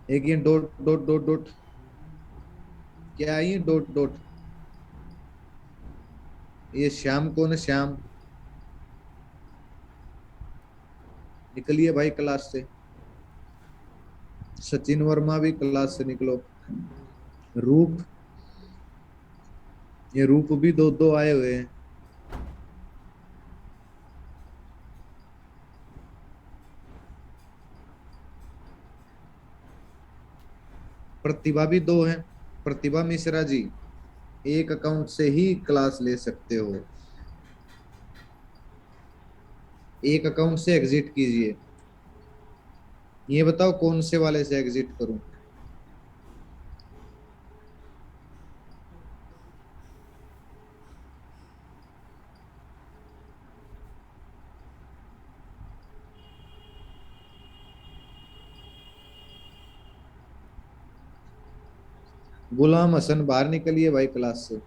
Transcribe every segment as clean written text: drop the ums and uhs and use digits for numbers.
एक ये dot dot dot dot, क्या है ये डॉट डॉट? ये श्याम कौन है? श्याम निकलिए भाई क्लास से। सचिन वर्मा भी क्लास से निकलो। रूप, ये रूप भी दो दो आए हुए हैं। प्रतिभा भी दो है। प्रतिभा मिश्रा जी, एक अकाउंट से ही क्लास ले सकते हो। एक अकाउंट से एग्जिट कीजिए। ये बताओ कौन से वाले से एग्जिट करूं? गुलाम हसन बाहर निकलिए भाई क्लास से।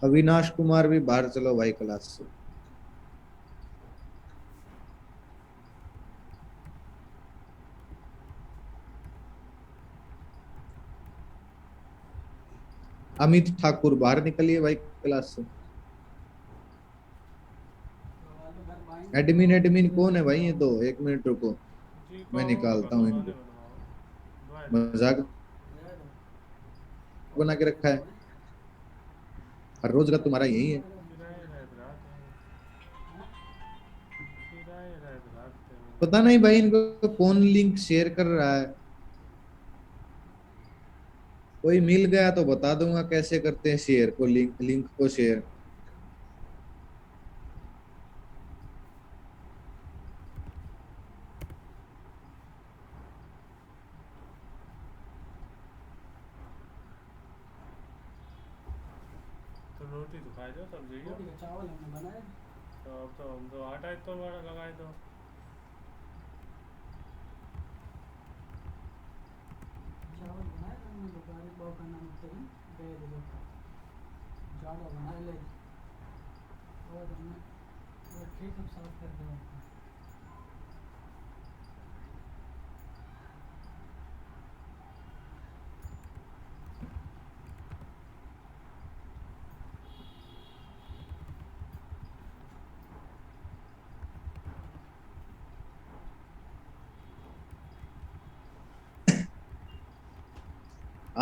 अविनाश कुमार भी बाहर चलो भाई क्लास से। अमित ठाकुर बाहर निकलिए भाई क्लास से। एडमिन एडमिन कौन है भाई? ये दो, एक मिनट रुको, जी मैं कहो निकालता हूँ बनवाने इनको। बनवाओ दुआ दे दो। मजाक बना के रखा है, हर रोज का तुम्हारा यही है। किराए रात रात है, किराए रात रात है पता वो। नहीं भाई इनको कौन लिंक शेयर कर रहा है। कोई मिल गया तो बता दूंगा कैसे करते हैं शेयर को, लिंक लिंक को शेयर। तो रोटी तो खाए दो सब्जी हो। रोटी का चावल हमने बनाया। तो अब तो हम तो आटा इतना बड़ा लगाए दो। चावल बनाए हमने दोपहर को खाना में गए थे तो ज़्यादा बना ले और हमने रखे सब साफ कर दो।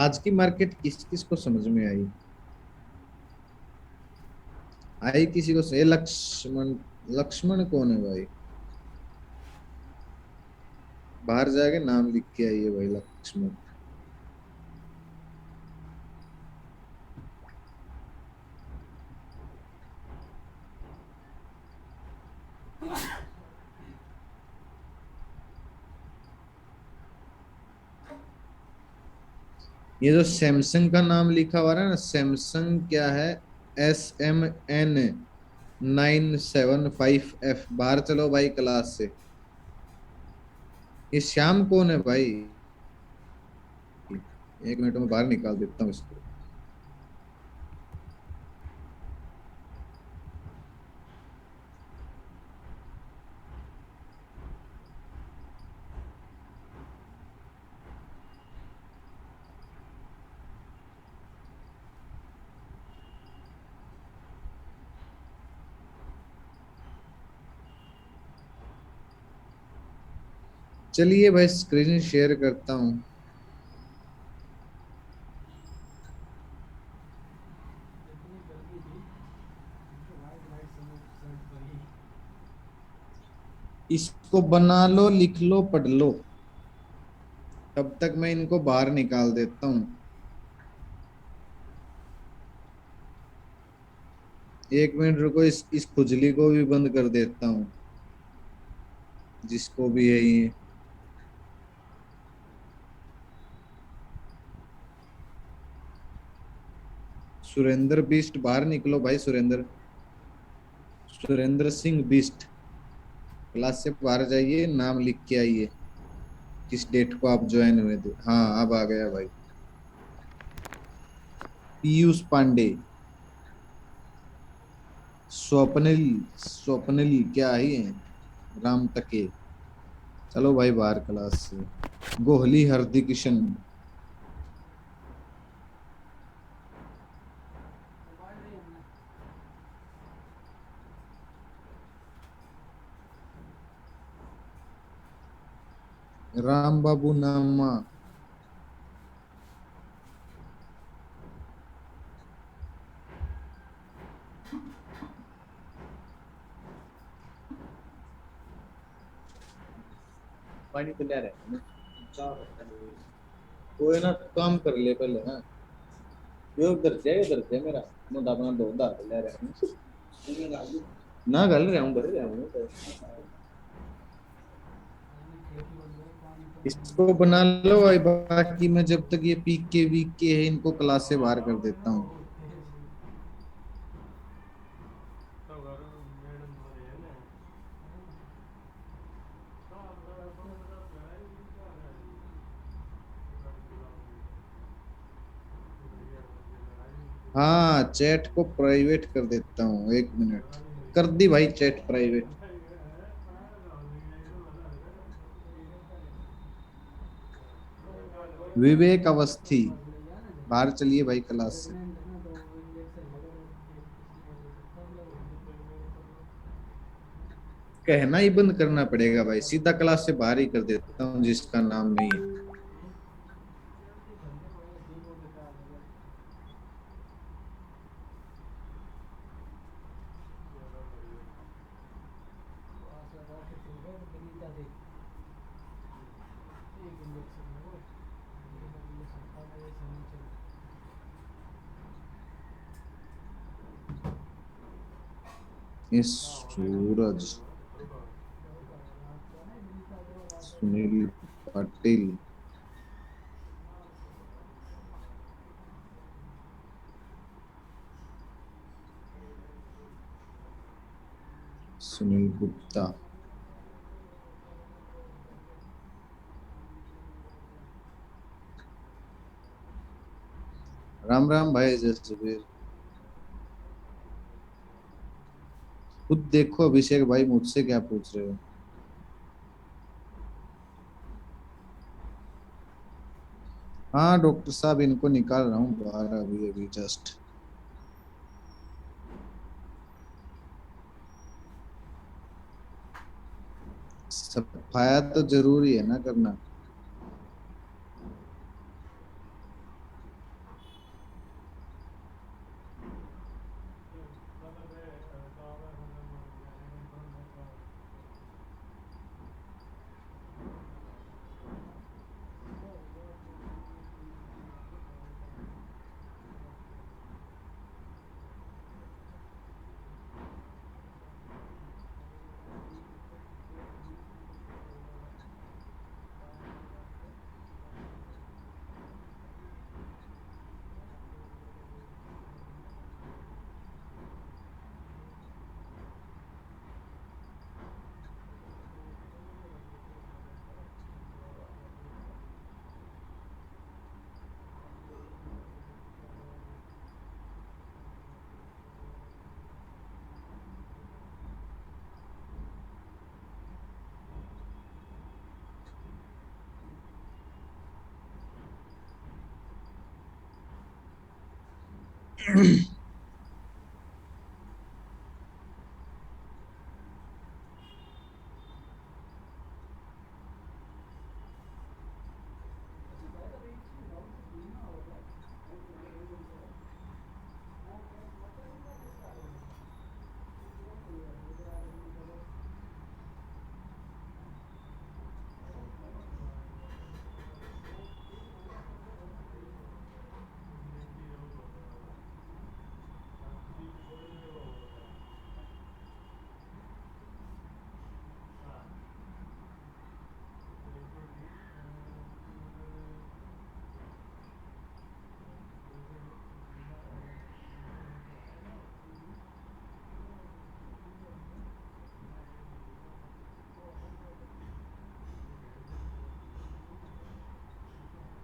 आज की मार्केट किस किस को समझ में आई? आई किसी को से? लक्ष्मण, लक्ष्मण कौन है भाई? बाहर जाके नाम लिख के आइए भाई, लक्ष्मण। ये जो सैमसंग का नाम लिखा हुआ है ना, सैमसंग क्या है? SMN 975F, बाहर चलो भाई क्लास से। ये श्याम कौन है भाई? एक मिनट में बाहर निकाल देता हूँ इसको। चलिए भाई स्क्रीन शेयर करता हूँ। इसको बना लो, लिख लो, पढ़ लो, तब तक मैं इनको बाहर निकाल देता हूँ। एक मिनट रुको, इस खुजली को भी बंद कर देता हूँ, जिसको भी है ये। सुरेंद्र बिष्ट बाहर निकलो भाई, सुरेंद्र, सुरेंद्र सिंह बिष्ट, क्लास से बाहर जाइए, नाम लिख के आइए। किस डेट को आप ज्वाइन हुए थे? हाँ अब आ गया भाई। पीयूष पांडे। स्वप्निल। स्वप्निल क्या ही है। राम टके। चलो भाई बाहर क्लास से। गोहली हरदी किशन। मोबाइल नहीं है ना। राम बाबू नामा। पानी तो ले रहे हैं। कोई ना काम कर ले पहले ना। यो उधर से मेरा मुंडा अपना दो दा ले रहे हैं। ना गल रहा हूँ, कर रहा हूँ। मैंने खेती बंद करी, पानी तो इसको बना लो भाई, बाकी मैं जब तक ये पीक के वीक के है इनको क्लास से बाहर कर देता हूँ। तो घर मैडम बोले है ना, हाँ चैट को प्राइवेट कर देता हूँ, एक मिनट। कर दी भाई चैट प्राइवेट। विवेक अवस्थी। बाहर चलिए भाई क्लास से। प्रेग्नेंट है ना, तो इंजेक्शन लगा रहे हैं, किसी ने ले सकता है मतलब। कहना ही बंद करना पड़ेगा भाई, सीधा क्लास से बाहर ही कर देता हूँ जिसका नाम नहीं है। ये सूरज। सुनील पाटिल। सुनील गुप्ता। राम राम भाई जसवीर। खुद देखो अभिषेक भाई, मुझसे क्या पूछ रहे हो? हाँ डॉक्टर साहब इनको निकाल रहा हूँ बाहर अभी अभी जस्ट। सफाया तो जरूरी है ना करना।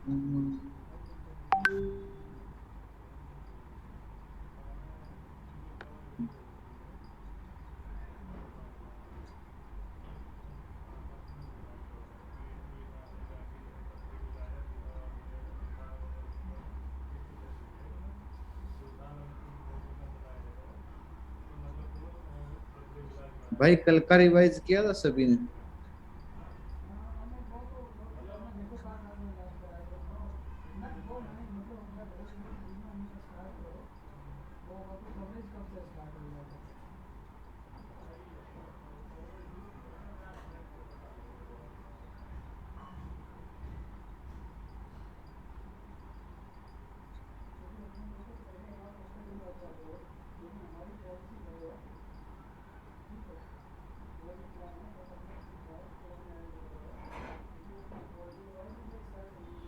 भाई कल का रिवाइज किया था सभी ने? हमें वो तो मैं देखो कहाँ कहाँ में लास्ट कराया था ना वो नहीं मतलब अपना घर से घूमना हमने स्टार्ट करो वो आपको कवरेज कब से स्टार्ट हो जाता है क्योंकि अपने को तो पहले आप उसका ये बात कर रहे हो लेकिन हमारी पॉलिसी है ठीक है वो भी प्लान है बस अपने प्लान में आने को क्योंकि अपनी पॉलिसी वाइज में स्टार्ट होगी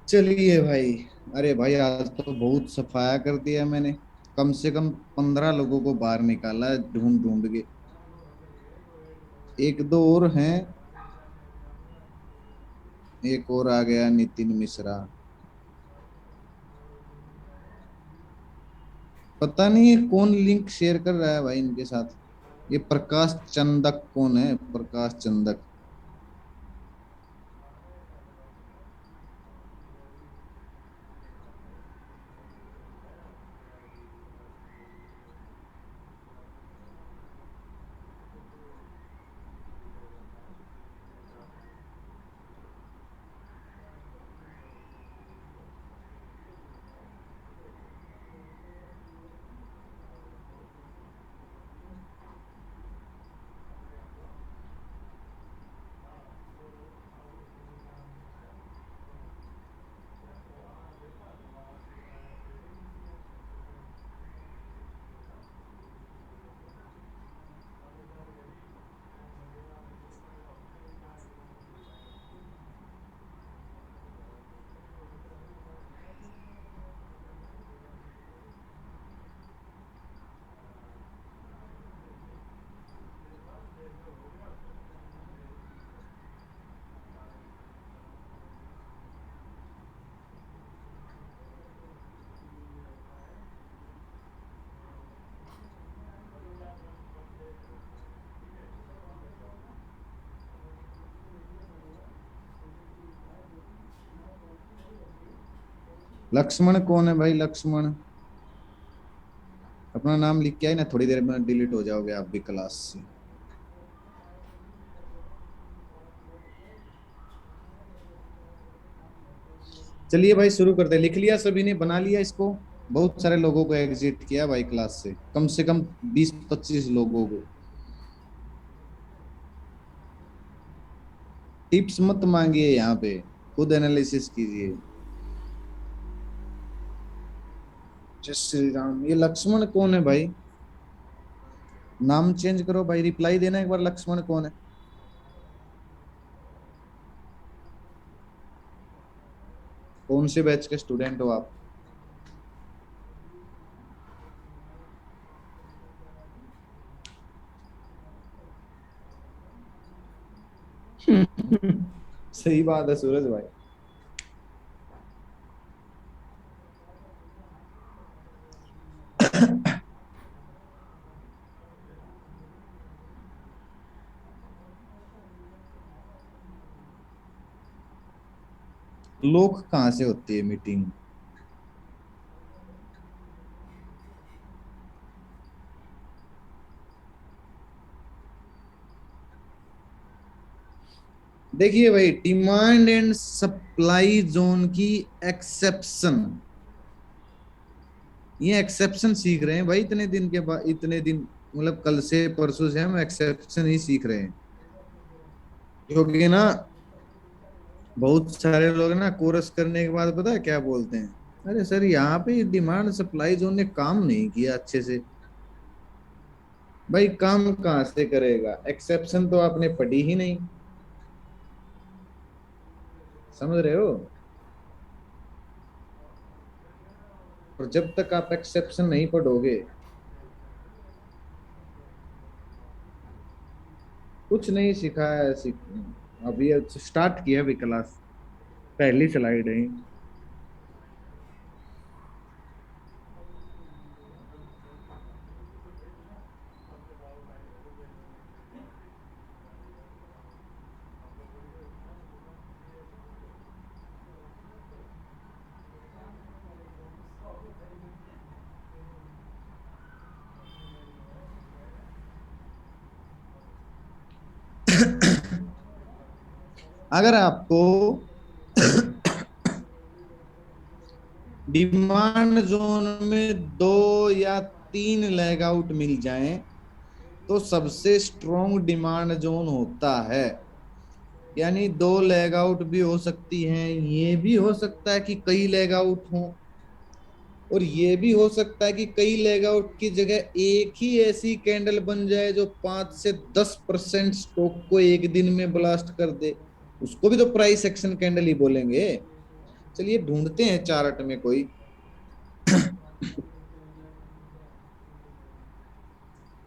चलिए भाई। अरे भाई आज तो बहुत सफाया कर दिया मैंने। कम से कम 15 लोगों को बाहर निकाला है ढूंढ ढूंढ के। एक दो और हैं। एक और आ गया, नितिन मिश्रा। पता नहीं ये कौन लिंक शेयर कर रहा है भाई इनके साथ। ये प्रकाश चंदक कौन है? प्रकाश चंदक। लक्ष्मण कौन है भाई? लक्ष्मण अपना नाम लिख के आए ना, थोड़ी देर में डिलीट हो जाओगे आप भी क्लास से। चलिए भाई शुरू करते हैं। लिख लिया सभी ने? बना लिया इसको? बहुत सारे लोगों को एग्जिट किया भाई क्लास से कम 20-25 लोगों को। टिप्स मत मांगिए यहाँ पे, खुद एनालिसिस कीजिए। जय श्री राम। ये लक्ष्मण कौन है भाई? नाम चेंज करो भाई, रिप्लाई देना एक बार, लक्ष्मण कौन है? कौन से बैच के स्टूडेंट हो आप? सही बात है सूरज भाई। लोग कहाँ से होती है मीटिंग? देखिए भाई, डिमांड एंड सप्लाई जोन की एक्सेप्शन, ये एक्सेप्शन सीख रहे हैं भाई इतने दिन के बाद। इतने दिन मतलब कल से परसों से हम एक्सेप्शन ही सीख रहे हैं। क्योंकि ना बहुत सारे लोग ना कोर्स करने के बाद पता है क्या बोलते हैं? अरे सर, यहाँ पे डिमांड सप्लाई जोन ने काम नहीं किया अच्छे से। भाई काम कहाँ से करेगा, एक्सेप्शन तो आपने पढ़ी ही नहीं, समझ रहे हो। और जब तक आप एक्सेप्शन नहीं पढ़ोगे, कुछ नहीं सिखाया अभी स्टार्ट किया अभी क्लास, पहली स्लाइड है। अगर आपको डिमांड जोन में दो या तीन लेग आउट मिल जाएं तो सबसे स्ट्रॉन्ग डिमांड जोन होता है। यानी दो लेग आउट भी हो सकती हैं, ये भी हो सकता है कि कई लेग आउट हों, और ये भी हो सकता है कि कई लेग आउट की जगह एक ही ऐसी कैंडल बन जाए जो 5 से 10% स्टॉक को एक दिन में ब्लास्ट कर दे। उसको भी तो प्राइस एक्शन कैंडल ही बोलेंगे। चलिए ढूंढते हैं चार्ट में कोई।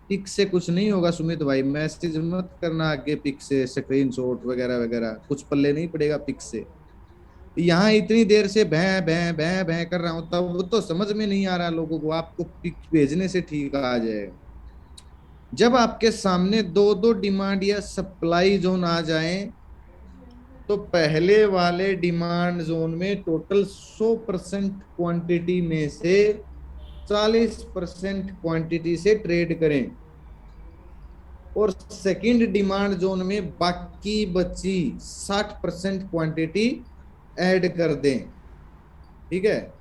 पिक से कुछ नहीं होगा सुमित भाई, मैसेज मत करना आगे, पिक से स्क्रीनशॉट वगैरह वगैरह कुछ पल्ले नहीं पड़ेगा पिक से। यहाँ इतनी देर से भैं भैं भैं भैं कर रहा हूं, तब वो तो समझ में नहीं आ रहा लोगों को, आपको पिक भेजने से ठीक आ जाएगा। जब आपके सामने दो दो डिमांड या सप्लाई जोन आ जाए, तो पहले वाले डिमांड जोन में टोटल 100% क्वांटिटी में से 40% क्वांटिटी से ट्रेड करें, और सेकंड डिमांड जोन में बाकी बची 60% क्वांटिटी ऐड कर दें। ठीक है,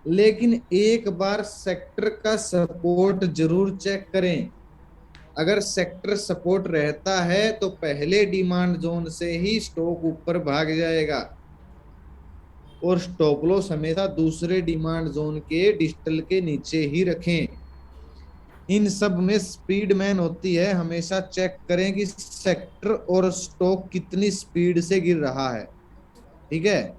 लेकिन एक बार सेक्टर का सपोर्ट जरूर चेक करें। अगर सेक्टर सपोर्ट रहता है तो पहले डिमांड जोन से ही स्टॉक ऊपर भाग जाएगा, और स्टॉप लॉस हमेशा दूसरे डिमांड जोन के डिजिटल के नीचे ही रखें। इन सब में स्पीड मैन होती है, हमेशा चेक करें कि सेक्टर और स्टॉक कितनी स्पीड से गिर रहा है। ठीक है।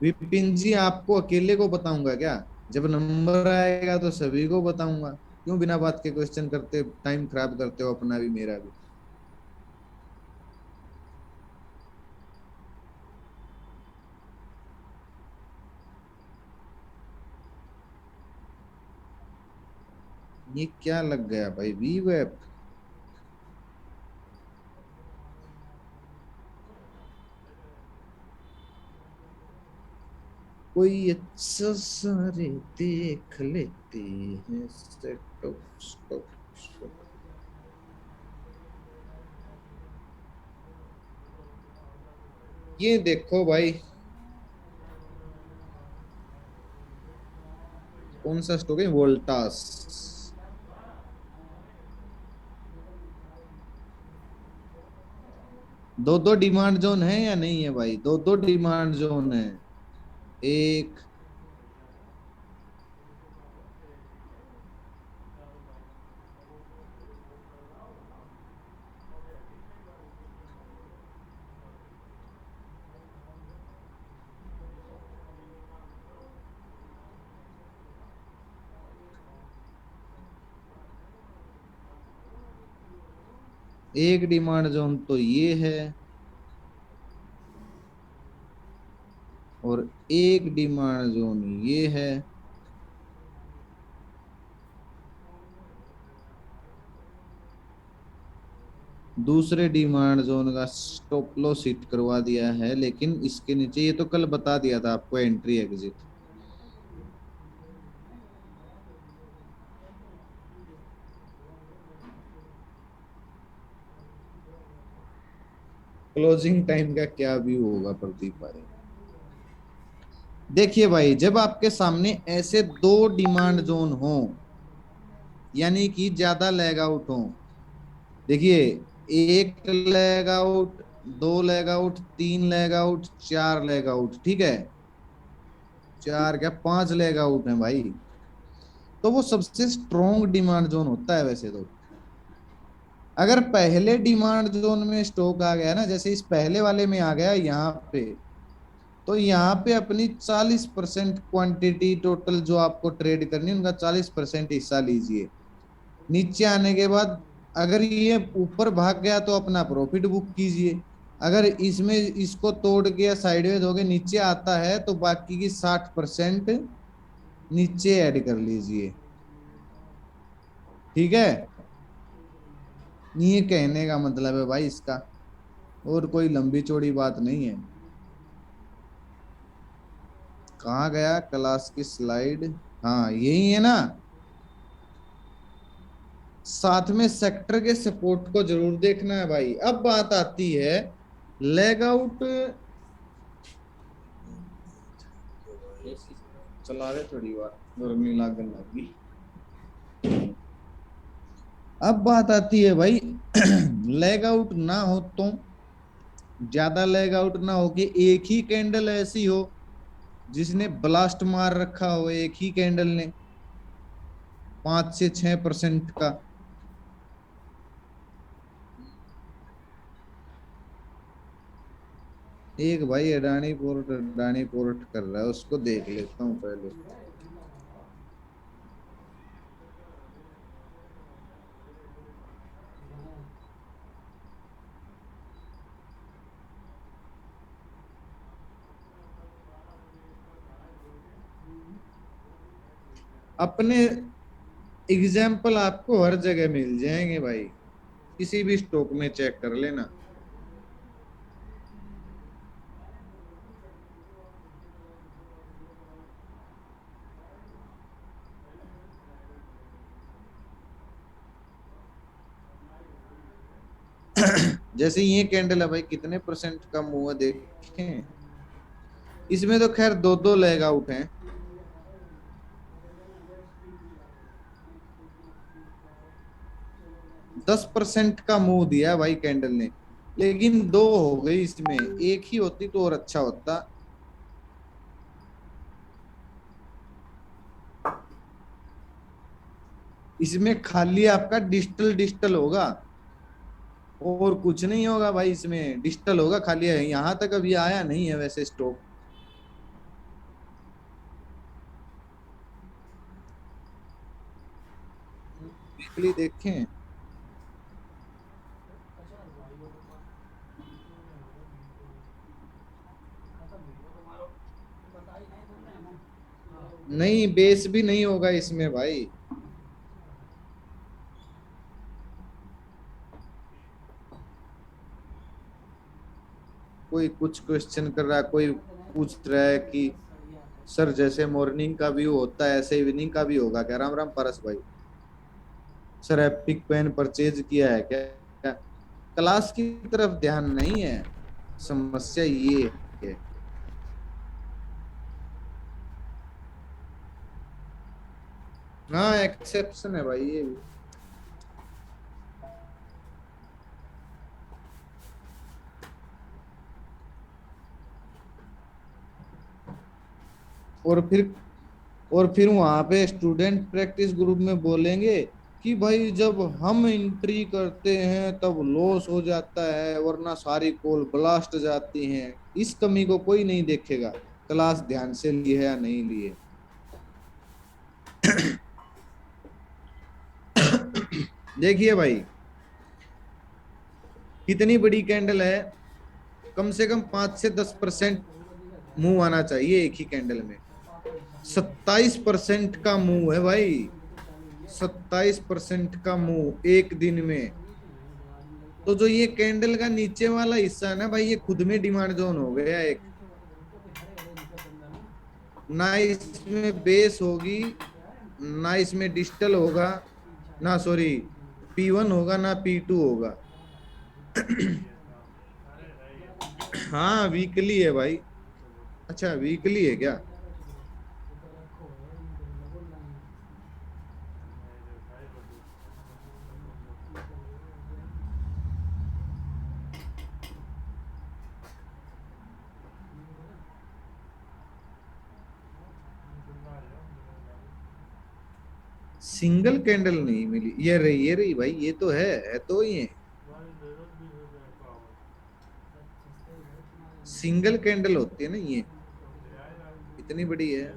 विपिन जी, आपको अकेले को बताऊंगा क्या? जब नंबर आएगा तो सभी को बताऊंगा। क्यों बिना बात के क्वेश्चन करते, टाइम खराब करते हो अपना भी मेरा भी। ये क्या लग गया भाई, वी वेब? कोई अच्छा सारे देख लेते हैं, सेट ऑफ स्टॉक। ये देखो भाई, कौन सा स्टॉक है, वोल्टास। दो दो डिमांड जोन है या नहीं है भाई? दो दो डिमांड जोन है। एक, एक डिमांड जोन तो ये है, और एक डिमांड जोन ये है। दूसरे डिमांड जोन का स्टॉप लॉस हिट करवा दिया है, लेकिन इसके नीचे ये तो कल बता दिया था आपको, एंट्री एग्जिट। क्लोजिंग टाइम का क्या व्यू होगा प्रदीप भाई? देखिए भाई, जब आपके सामने ऐसे दो डिमांड जोन हो, यानी कि ज्यादा लेग आउट हो। देखिए, एक लेग आउट, दो लेग आउट, तीन लेग आउट, चार लेग आउट, ठीक है, चार क्या, पांच लेग आउट है भाई। तो वो सबसे स्ट्रॉन्ग डिमांड जोन होता है वैसे तो। अगर पहले डिमांड जोन में स्टॉक आ गया ना, जैसे इस पहले वाले में आ गया यहाँ पे, तो यहाँ पे अपनी 40% क्वांटिटी टोटल जो आपको ट्रेड करनी है, उनका 40% हिस्सा लीजिए। नीचे आने के बाद अगर ये ऊपर भाग गया तो अपना प्रॉफिट बुक कीजिए। अगर इसमें इसको तोड़ के या साइडवेज होके नीचे आता है तो बाकी की 60% नीचे ऐड कर लीजिए। ठीक है, ये कहने का मतलब है भाई इसका, और कोई लंबी चौड़ी बात नहीं है। कहाँ गया क्लास की स्लाइड? हाँ यही है ना। साथ में सेक्टर के सपोर्ट को जरूर देखना है भाई। अब बात आती है लेग आउट। चला रहे थोड़ी बार, गर्मी लागने लगी। अब बात आती है भाई लेग आउट ना हो तो, ज्यादा लेग आउट ना हो कि एक ही कैंडल ऐसी हो जिसने ब्लास्ट मार रखा हो, एक ही कैंडल ने 5 से 6% का। एक भाई अडानी पोर्ट कर रहा है, उसको देख लेता हूँ पहले। अपने एग्जाम्पल आपको हर जगह मिल जाएंगे भाई, किसी भी स्टॉक में चेक कर लेना। जैसे ये कैंडल है भाई, कितने परसेंट कम हुआ देखें। इसमें तो खैर दो दो लेग आउट हैं, 10% का मुंह दिया भाई कैंडल ने, लेकिन दो हो गई इसमें, एक ही होती तो और अच्छा होता। इसमें खाली आपका डिजिटल डिजिटल होगा और कुछ नहीं होगा भाई, इसमें डिजिटल होगा खाली है। यहां तक अभी आया नहीं है वैसे स्टॉक। वीकली देखें। नहीं, बेस भी नहीं होगा इसमें भाई। कोई कुछ क्वेश्चन कर रहा है, कोई पूछ रहा है कि सर जैसे मॉर्निंग का व्यू होता है ऐसे इवनिंग का भी होगा क्या? राम राम परस भाई। सर एपिक पेन परचेज किया है क्या? क्या क्लास की तरफ ध्यान नहीं है, समस्या ये है। हाँ एक्सेप्शन है भाई ये भी। और फिर वहां पे स्टूडेंट प्रैक्टिस ग्रुप में बोलेंगे कि भाई जब हम एंट्री करते हैं तब लॉस हो जाता है, वरना सारी कॉल ब्लास्ट जाती हैं। इस कमी को कोई नहीं देखेगा, क्लास ध्यान से ली है या नहीं ली है। देखिए भाई, कितनी बड़ी कैंडल है, कम से कम 5 से 10% मुंह आना चाहिए एक ही कैंडल में। 27% का मुंह है भाई, 27% का मुंह एक दिन में। तो जो ये कैंडल का नीचे वाला हिस्सा है ना भाई, ये खुद में डिमांड जोन हो गया एक। ना इसमें बेस होगी, ना इसमें डिजिटल होगा, ना सॉरी P1 होगा, ना P2 होगा। हाँ वीकली है भाई। अच्छा वीकली है क्या? सिंगल कैंडल नहीं मिली, ये रही भाई, ये तो है तो ये सिंगल कैंडल होती है ना ये, इतनी बड़ी है।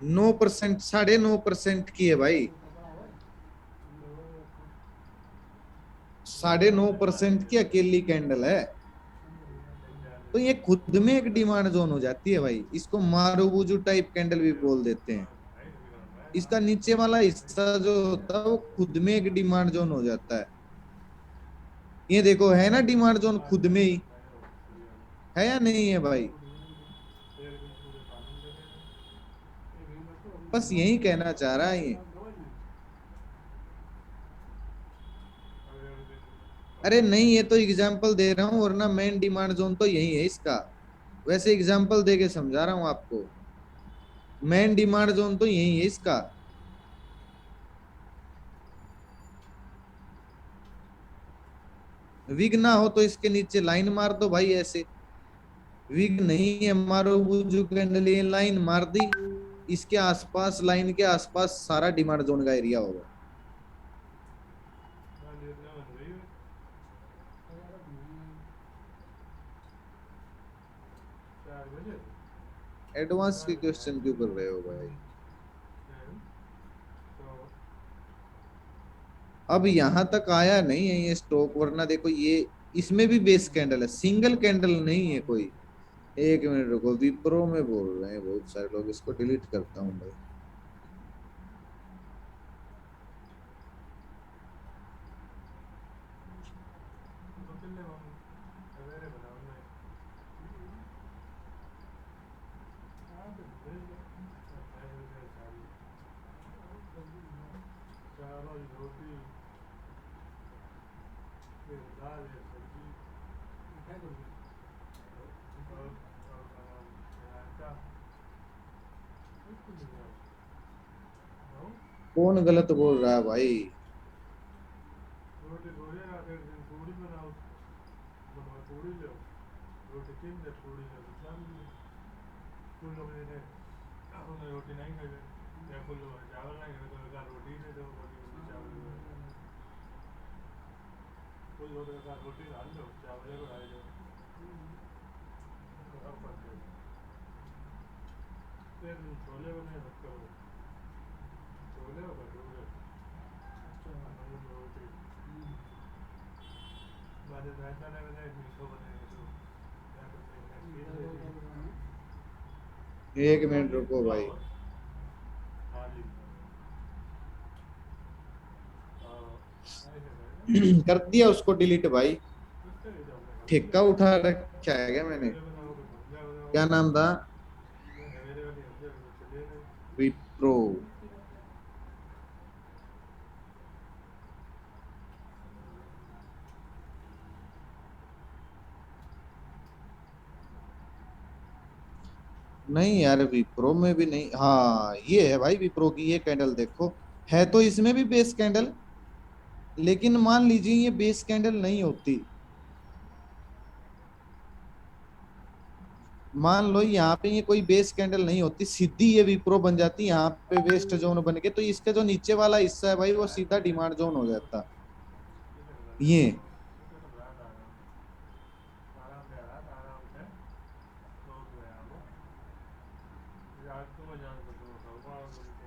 9%, 9.5% की है भाई, 9.5% की अकेली कैंडल है। तो ये खुद में एक डिमांड जोन हो जाती है भाई, इसको मारुबुजू टाइप कैंडल भी बोल देते हैं। इसका नीचे वाला हिस्सा जो होता है वो खुद में एक डिमांड जोन हो जाता है। ये देखो है ना डिमांड जोन खुद में ही, है या नहीं है भाई? बस यही कहना चाह रहा है ये। अरे नहीं, ये तो एग्जाम्पल दे रहा हूँ, वरना मेन डिमांड जोन तो यही है इसका। वैसे एग्जाम्पल दे के समझा रहा हूँ आपको, मेन डिमांड जोन तो यही है इसका। विग ना हो तो इसके नीचे लाइन मार दो भाई ऐसे। विग नहीं है, मारो बुजू कैंडल, ये लाइन मार दी, इसके आसपास, लाइन के आसपास सारा डिमांड जोन का एरिया होगा। एडवांस के क्वेश्चन क्यों कर रहे हो भाई? अब यहां तक आया नहीं है ये स्टॉक, वरना देखो ये, इसमें भी बेस कैंडल है, सिंगल कैंडल नहीं है कोई। एक मिनट रुको, विप्रो में बोल रहे हैं बहुत सारे लोग, इसको डिलीट करता हूँ भाई। कौन गलत बोल रहा है भाई? एक मिनट रुको भाई। कर दिया उसको डिलीट भाई। ठेका उठा रखा है क्या मैंने? क्या नाम था? विप्रो। नहीं यार, विप्रो में भी नहीं। हाँ ये है भाई विप्रो की, ये कैंडल देखो, है तो इसमें भी बेस कैंडल, लेकिन मान लीजिए ये बेस कैंडल नहीं होती। मान लो यहाँ पे ये कोई बेस कैंडल नहीं होती, सीधी ये विप्रो बन जाती यहाँ पे वेस्ट जोन बन के, तो इसका जो नीचे वाला हिस्सा है भाई वो सीधा डिमांड जोन हो जाता ये।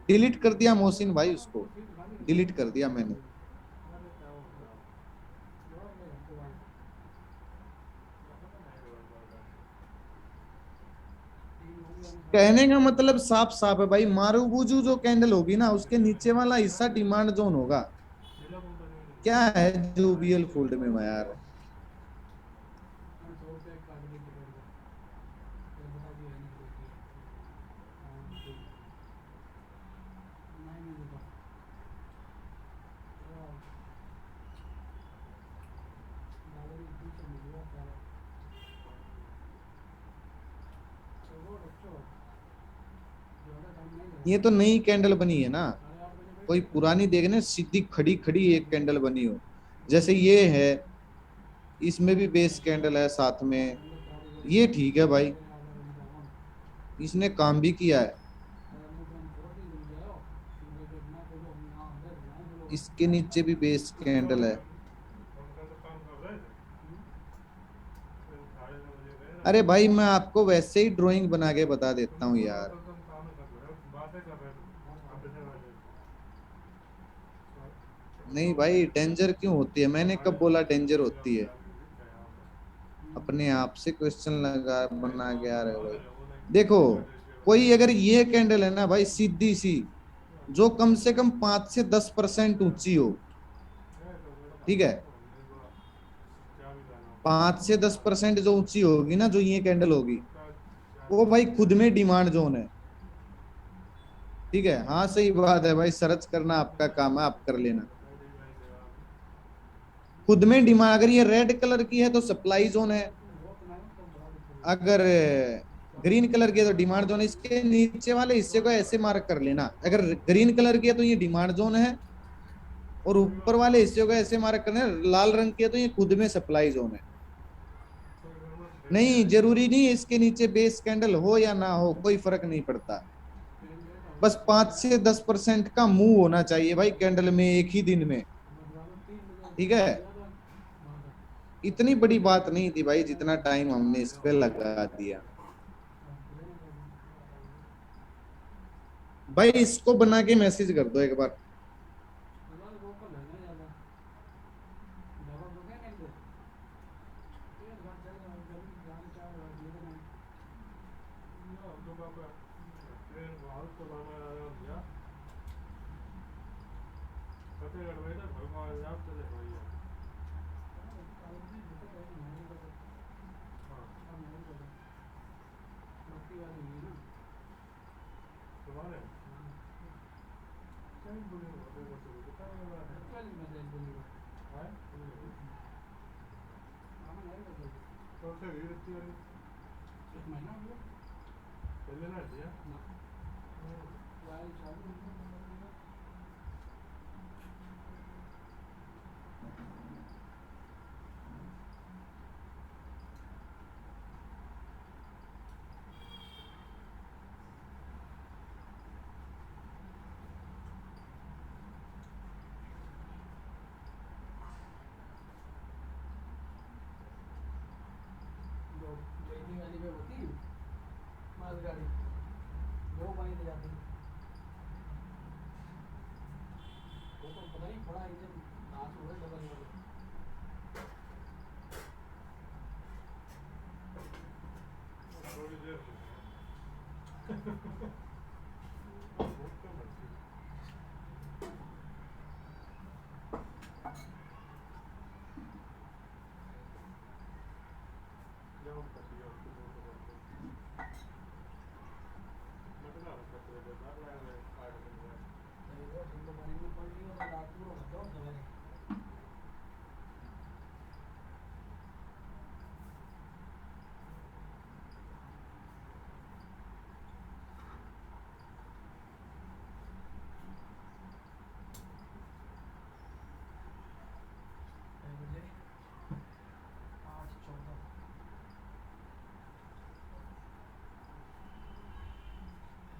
डिलीट कर दिया मोहसिन भाई उसको, डिलीट कर दिया मैंने। कहने का मतलब साफ साफ है भाई, मारूबुजू जो कैंडल होगी ना उसके नीचे वाला हिस्सा डिमांड जोन होगा। क्या है जूबियल फूल्ड में यार? ये तो नई कैंडल बनी है ना, कोई पुरानी देखने, सीधी खड़ी खड़ी एक कैंडल बनी हो, जैसे ये है, इसमें भी बेस कैंडल है साथ में, ये ठीक है भाई, इसने काम भी किया है। इसके नीचे भी बेस कैंडल है। अरे भाई मैं आपको वैसे ही ड्राइंग बना के बता देता हूँ यार। नहीं भाई डेंजर क्यों होती है, मैंने कब बोला डेंजर होती है। अपने आप से क्वेश्चन लगा बना के आ रहे हो भाई। देखो कोई अगर ये कैंडल है ना भाई सीधी सी, जो कम से कम 5 से 10% ऊंची हो, ठीक है, 5 से 10% जो ऊंची होगी ना, जो ये कैंडल होगी, वो भाई खुद में डिमांड जोन है। ठीक है, हाँ सही बात है भाई, सर्च करना आपका काम है, आप कर लेना। खुद में डिमांड, अगर ये रेड कलर की है तो सप्लाई जोन है, अगर ग्रीन कलर की है तो डिमांड जोन है। इसके नीचे वाले हिस्से को ऐसे मार्क कर लेना, अगर ग्रीन कलर की है तो ये डिमांड जोन है, और ऊपर वाले हिस्से को ऐसे मार्क करना है, लाल रंग की है तो ये खुद में सप्लाई जोन है। नहीं जरूरी नहीं है इसके नीचे बेस कैंडल हो या ना हो, कोई फर्क नहीं पड़ता। बस 5 से 10% का मूव होना चाहिए भाई कैंडल में एक ही दिन में। ठीक है, इतनी बड़ी बात नहीं थी भाई जितना टाइम हमने इस पे लगा दिया। भाई इसको बना के मैसेज कर दो एक बार। मालगाड़ी दो पानी ले जाती है, वो तो पता नहीं बड़ा इंजन हाथ में डबल वाला।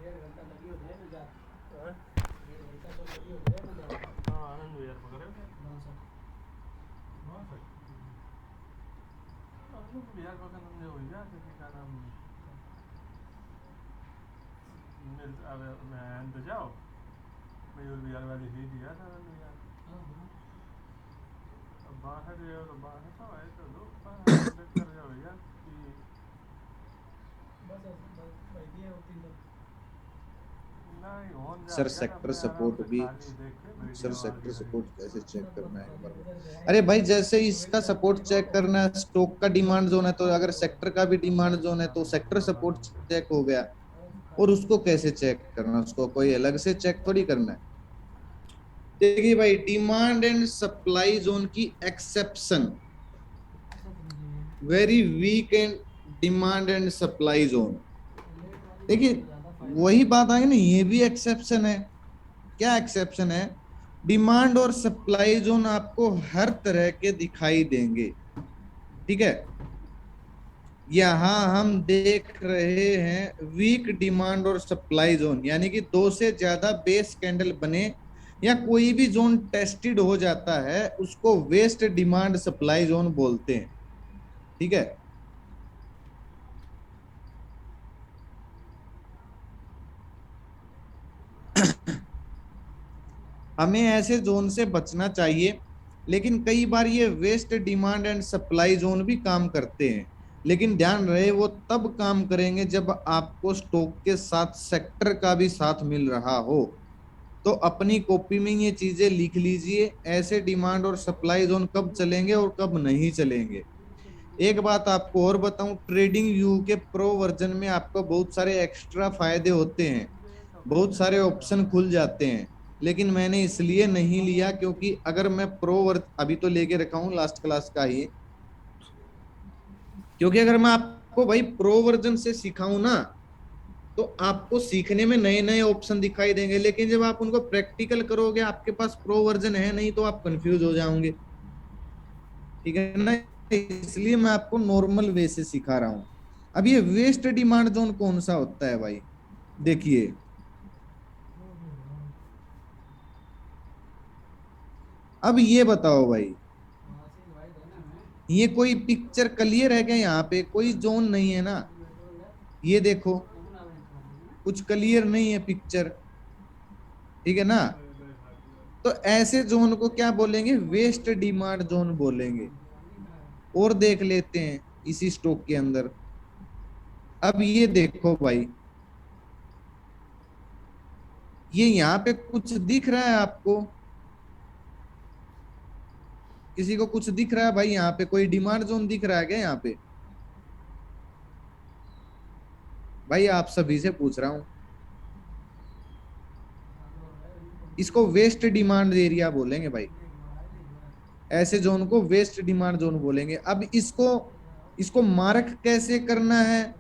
डेढ़ घंटा लगी हो जाए ना जा, डेढ़ घंटा तो लगी हो जाए ना जा। हाँ आनंद यार पकड़े ना सर, हाँ सर आनंद बिहार पकड़ हमने हो गया क्योंकि क्या नाम मिल अब मैं तो जाओ मयूर बिहार वाली ही दिया था यार। अब बाहर गए तो बाहर तो आए तो लोग बाहर कर जाओ यार कि बस भाई दिए होती है। सर सेक्टर सपोर्ट भी, सर सेक्टर सपोर्ट कैसे चेक करना है एक बार। अरे भाई जैसे इसका सपोर्ट चेक करना है, स्टॉक का डिमांड जोन है, तो अगर सेक्टर का भी डिमांड जोन है तो सेक्टर सपोर्ट चेक हो गया। और उसको कैसे चेक करना, उसको कोई अलग से चेक थोड़ी करना है। देखिए भाई डिमांड एंड सप्लाई जोन की exception, very weak and demand and supply zone. देखिए वही बात आ गई ना, ये भी एक्सेप्शन है। क्या एक्सेप्शन है? डिमांड और सप्लाई जोन आपको हर तरह के दिखाई देंगे। ठीक है, यहां हम देख रहे हैं वीक डिमांड और सप्लाई जोन, यानी कि 2 से ज्यादा बेस कैंडल बने या कोई भी जोन टेस्टेड हो जाता है उसको वेस्ट डिमांड सप्लाई जोन बोलते हैं। ठीक है। हमें ऐसे जोन से बचना चाहिए, लेकिन कई बार ये west demand and supply zone भी काम करते हैं, लेकिन ध्यान रहे वो तब काम करेंगे जब आपको स्टॉक के साथ सेक्टर का भी साथ मिल रहा हो। तो अपनी कॉपी में ये चीजें लिख लीजिए, ऐसे डिमांड और सप्लाई जोन कब चलेंगे और कब नहीं चलेंगे। एक बात आपको और बताऊं, ट्रेडिंग व्यू के प्रो वर्जन में आपको बहुत सारे एक्स्ट्रा फायदे होते हैं, बहुत सारे ऑप्शन खुल जाते हैं, लेकिन मैंने इसलिए नहीं लिया क्योंकि अगर मैं प्रो वर्ज अभी तो लेके रखा हूं लास्ट क्लास का ही, क्योंकि अगर मैं आपको भाई प्रो वर्जन से सिखाऊं ना तो आपको सीखने में नए नए ऑप्शन दिखाई देंगे, लेकिन जब आप उनको प्रैक्टिकल करोगे आपके पास प्रो वर्जन है नहीं तो आप कंफ्यूज हो जाओगे। ठीक है ना। इसलिए मैं आपको नॉर्मल वे से सिखा रहा हूं। अब ये वेस्ट डिमांड जोन कौन सा होता है भाई, देखिए। अब ये बताओ भाई, ये कोई पिक्चर क्लियर है क्या? यहाँ पे कोई जोन नहीं है ना, ये देखो कुछ क्लियर नहीं है पिक्चर। ठीक है ना। तो ऐसे जोन को क्या बोलेंगे? वेस्ट डिमांड जोन बोलेंगे। और देख लेते हैं इसी स्टॉक के अंदर। अब ये देखो भाई, ये यहाँ पे कुछ दिख रहा है आपको? किसी को कुछ दिख रहा है भाई? यहाँ पे कोई डिमांड जोन दिख रहा है क्या यहाँ पे? भाई आप सभी से पूछ रहा हूं। इसको वेस्ट डिमांड एरिया बोलेंगे भाई, ऐसे जोन को वेस्ट डिमांड जोन बोलेंगे। अब इसको इसको मार्क कैसे करना है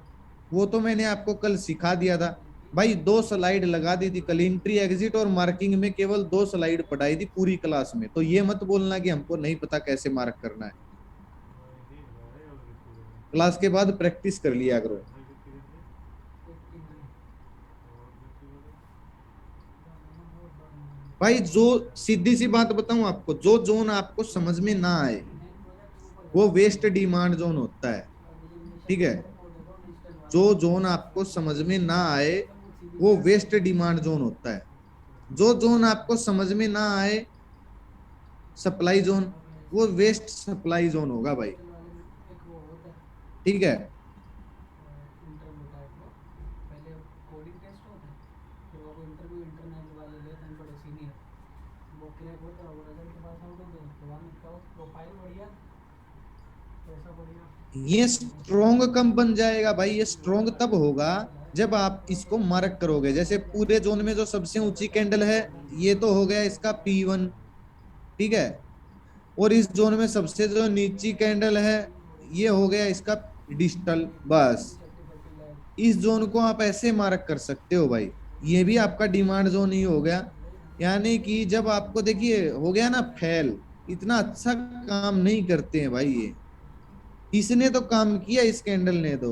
वो तो मैंने आपको कल सिखा दिया था भाई, 2 स्लाइड लगा दी थी कल, एंट्री एग्जिट और मार्किंग में केवल 2 स्लाइड पढ़ाई थी पूरी क्लास में। तो ये मत बोलना कि हमको नहीं पता कैसे मार्क करना है। क्लास के बाद प्रैक्टिस कर लिया करो। भाई जो सीधी सी बात बताऊं आपको, जो जोन आपको समझ में ना आए वो वेस्ट डिमांड जोन होता है। ठीक है। जो जोन आपको समझ में ना आए वो वेस्ट डिमांड जोन होता है। जो जोन आपको समझ में ना आए सप्लाई जोन, वो वेस्ट सप्लाई जोन होगा भाई। ठीक है। ये स्ट्रोंग कब बन जाएगा भाई? ये स्ट्रोंग तब होगा जब आप इसको मार्क करोगे। जैसे पूरे जोन में जो सबसे ऊंची कैंडल है ये तो हो गया इसका P1। ठीक है। और इस जोन में सबसे जो नीची कैंडल है ये हो गया इसका डिजिटल। बस इस जोन को आप ऐसे मार्क कर सकते हो भाई, ये भी आपका डिमांड जोन ही हो गया। यानी कि जब आपको देखिए हो गया ना फेल, इतना अच्छा काम नहीं करते हैं भाई ये। इसने तो काम किया, इस कैंडल ने तो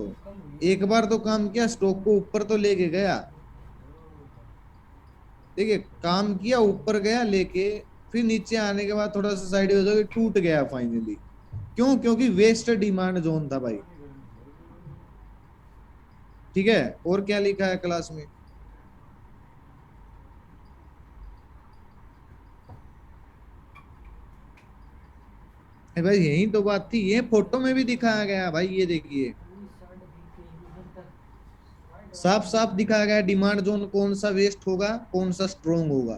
एक बार तो काम किया, स्टॉक को ऊपर तो लेके गया। देखिए काम किया, ऊपर गया लेके, फिर नीचे आने के बाद थोड़ा सा साइड हो जाके टूट गया फाइनली। क्यों? क्योंकि वेस्ट डिमांड जोन था भाई। ठीक है। और क्या लिखा है क्लास में? भाई यही तो बात थी, ये फोटो में भी दिखाया गया भाई, ये देखिए साफ साफ दिखाया गया डिमांड जोन कौन सा वेस्ट होगा कौन सा स्ट्रोंग होगा।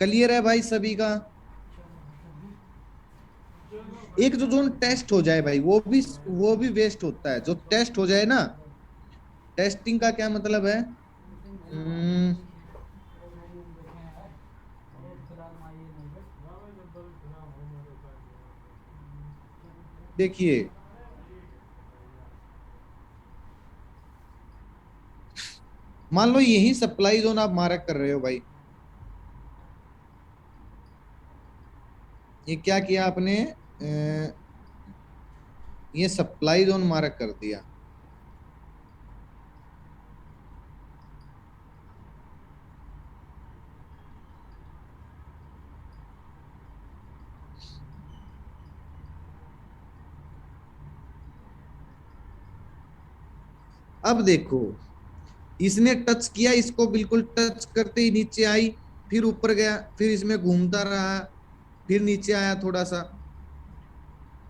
क्लियर है भाई सभी का? एक जो जोन टेस्ट हो जाए भाई वो भी वेस्ट होता है, जो टेस्ट हो जाए ना। टेस्टिंग का क्या मतलब है? हम्म, देखिए मान लो यही सप्लाई जोन आप मार्क कर रहे हो भाई, ये क्या किया आपने? ये सप्लाई जोन मार्क कर दिया। अब देखो, इसने टच किया, इसको बिल्कुल टच करते ही नीचे आई, फिर ऊपर गया, फिर इसमें घूमता रहा, फिर नीचे आया थोड़ा सा,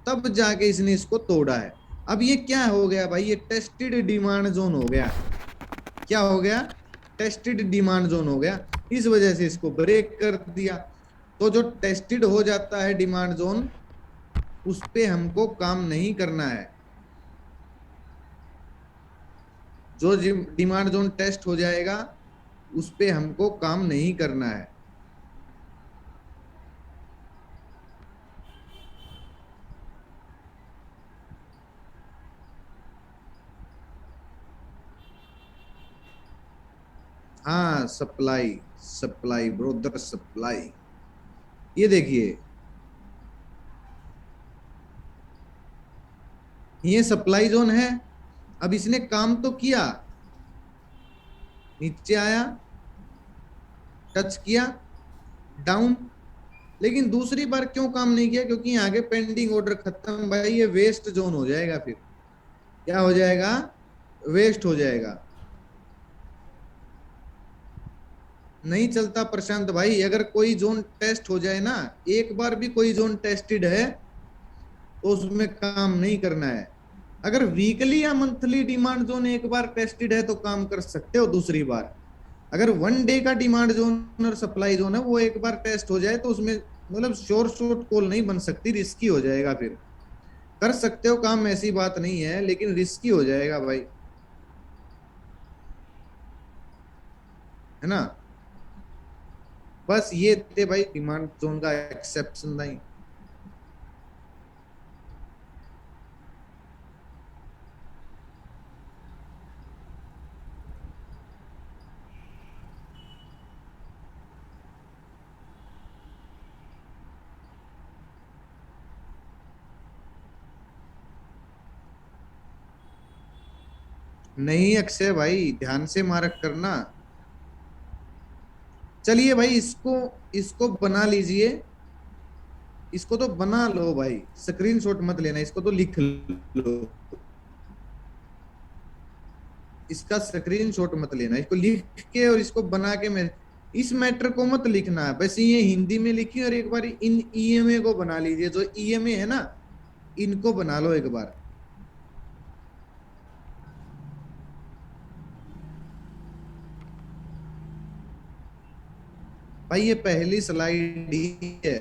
तब जाके इसने इसको तोड़ा है। अब ये क्या हो गया भाई, ये टेस्टेड डिमांड जोन हो गया। क्या हो गया? टेस्टेड डिमांड जोन हो गया। इस वजह से इसको ब्रेक कर दिया। तो जो टेस्टेड हो जाता है डिमांड जोन, उस पे हमको काम नहीं करना है। जो डिमांड जोन टेस्ट हो जाएगा, उस पे हमको काम नहीं करना है। हाँ, सप्लाई, सप्लाई ब्रोदर, सप्लाई। ये देखिए, ये सप्लाई जोन है। अब इसने काम तो किया, नीचे आया, टच किया, डाउन। लेकिन दूसरी बार क्यों काम नहीं किया? क्योंकि आगे पेंडिंग ऑर्डर खत्म भाई, ये वेस्ट जोन हो जाएगा। फिर क्या हो जाएगा? वेस्ट हो जाएगा। नहीं चलता प्रशांत भाई, अगर कोई जोन टेस्ट हो जाए ना, एक बार भी कोई जोन टेस्टेड है, तो उसमें काम नहीं करना है। अगर वीकली या मंथली डिमांड जोन एक बार टेस्टेड है तो काम कर सकते हो दूसरी बार। अगर वन डे का डिमांड जोन और सप्लाई जोन है, वो एक बार टेस्ट हो जाए तो उसमें मतलब श्योर शॉर्ट कॉल नहीं बन सकती, रिस्की हो जाएगा। फिर कर सकते हो काम, ऐसी बात नहीं है, लेकिन रिस्की हो जाएगा भाई, है ना। बस ये थे भाई डिमांड जोन का एक्सेप्शन नहीं। नहीं अक्षय भाई, ध्यान से मार्क करना। चलिए भाई, इसको इसको बना लीजिए। इसको तो बना लो भाई, स्क्रीनशॉट मत लेना, इसको तो लिख लो। इसका स्क्रीनशॉट मत लेना, इसको लिख के और इसको बना के, मैं इस मैटर को मत लिखना है, बस ये हिंदी में लिखिए और एक बार इन ईएमए को बना लीजिए। जो ईएमए है ना, इनको बना लो एक बार। भाई ये पहली स्लाइड ही है।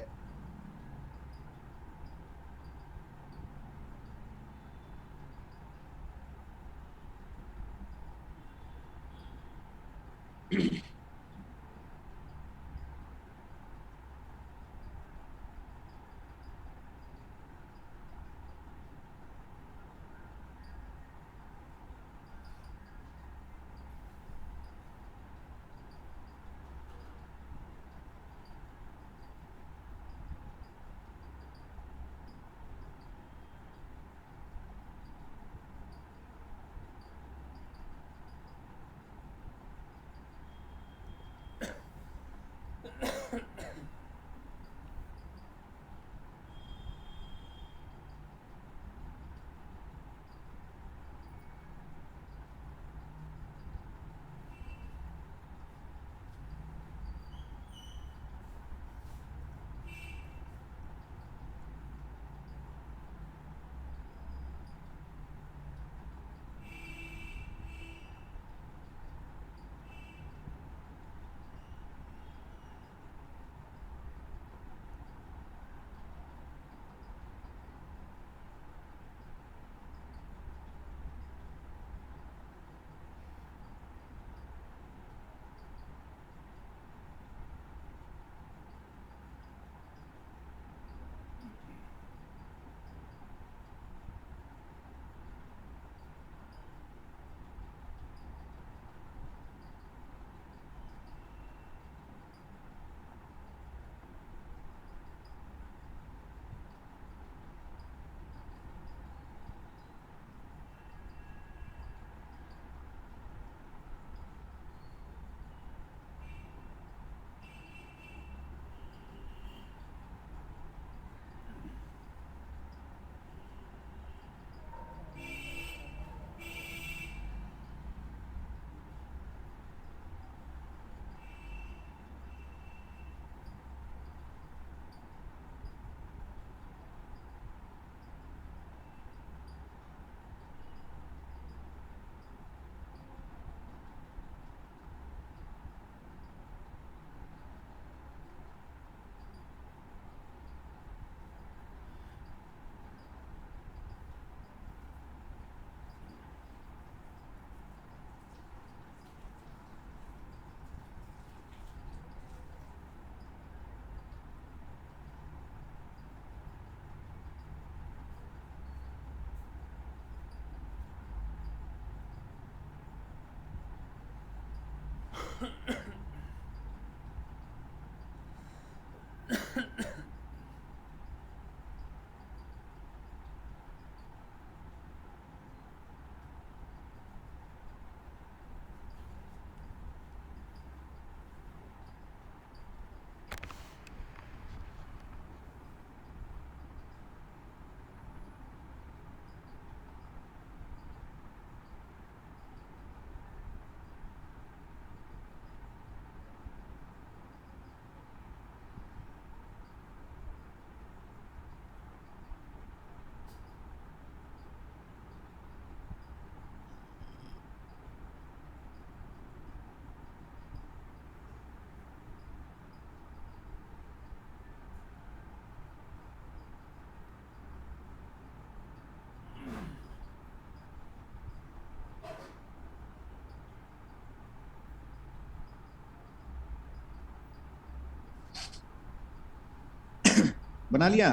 बना लिया।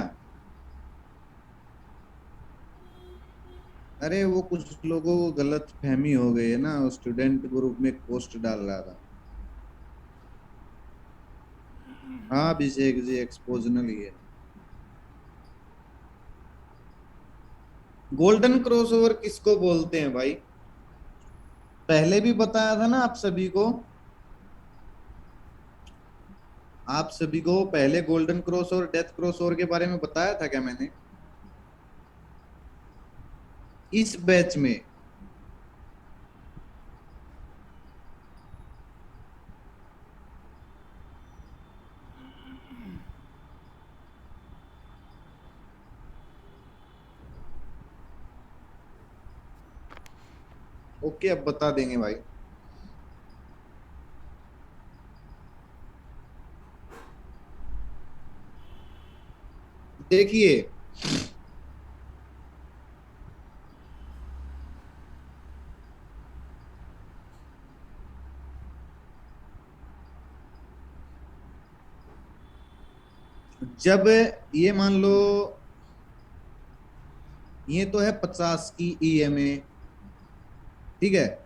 अरे वो कुछ लोगों को गलत फहमी हो गई है ना, स्टूडेंट ग्रुप में पोस्ट डाल रहा था। हाँ अभिषेक जी एक्सपोजनल ही है। गोल्डन क्रॉसओवर किसको बोलते हैं भाई? पहले भी बताया था ना आप सभी को। आप सभी को पहले गोल्डन क्रॉसओवर डेथ क्रॉसओवर के बारे में बताया था क्या मैंने इस बैच में? ओके अब बता देंगे भाई। देखिए जब ये मान लो ये तो है 50 की ईएमए, ठीक है।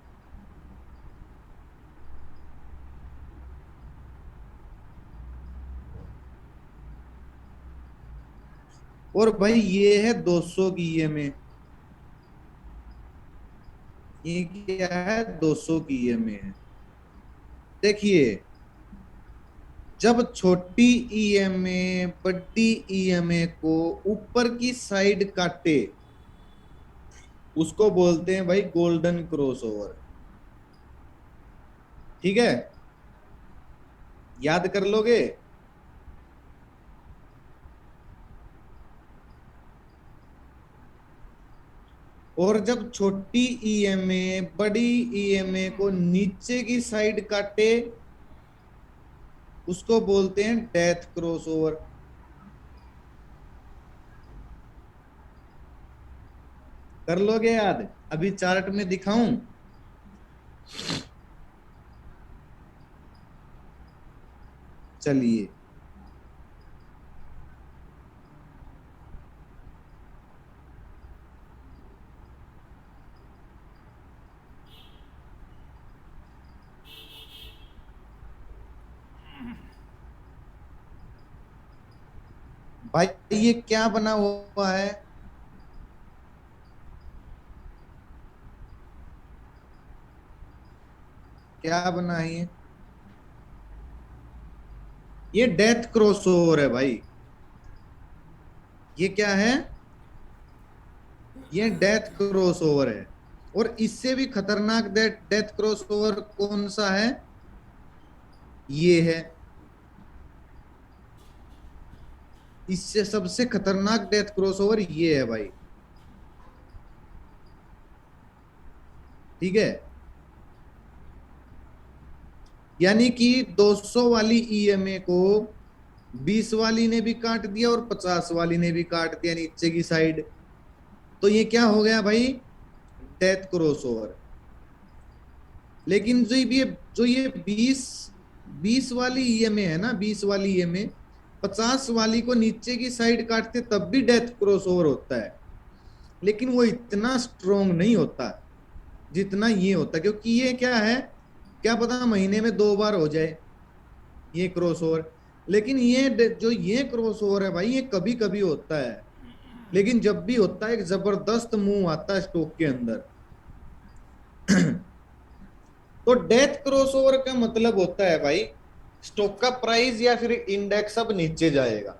और भाई ये है 200 की ईएमए, ये क्या है 200 की ईएमए है। देखिए जब छोटी ईएमए बड़ी ईएमए को ऊपर की साइड काटे उसको बोलते हैं भाई गोल्डन क्रॉसओवर, ठीक है। याद कर लोगे? और जब छोटी ईएमए बड़ी ईएमए को नीचे की साइड काटे उसको बोलते हैं डेथ क्रॉसओवर। कर लोगे याद? अभी चार्ट में दिखाऊं? चलिए भाई ये क्या बना हुआ है? क्या बना है ये डेथ क्रॉसओवर है भाई। ये क्या है? ये डेथ क्रॉसओवर है। और इससे भी खतरनाक डेथ क्रॉसओवर कौन सा है? ये है। इससे सबसे खतरनाक डेथ क्रॉसओवर ये है भाई, ठीक है। यानी कि 200 वाली ईएमए को 20 वाली ने भी काट दिया और 50 वाली ने भी काट दिया नीचे की साइड। तो ये क्या हो गया भाई? Death crossover. लेकिन जो ये 20 वाली ईएमए है ना, 20 वाली ईएमए 50 वाली को नीचे की साइड काटते तब भी डेथ क्रॉसओवर होता है, लेकिन वो इतना स्ट्रोंग नहीं होता जितना ये होता, क्योंकि ये क्या है क्या पता महीने में 2 बार हो जाए ये क्रॉसओवर। लेकिन जो ये क्रॉसओवर है भाई, ये कभी कभी होता है, लेकिन जब भी होता है एक जबरदस्त मूव आता है स्टॉक के अंदर। तो डेथ क्रॉसओवर का मतलब होता है भाई, स्टॉक का प्राइस या फिर इंडेक्स अब नीचे जाएगा,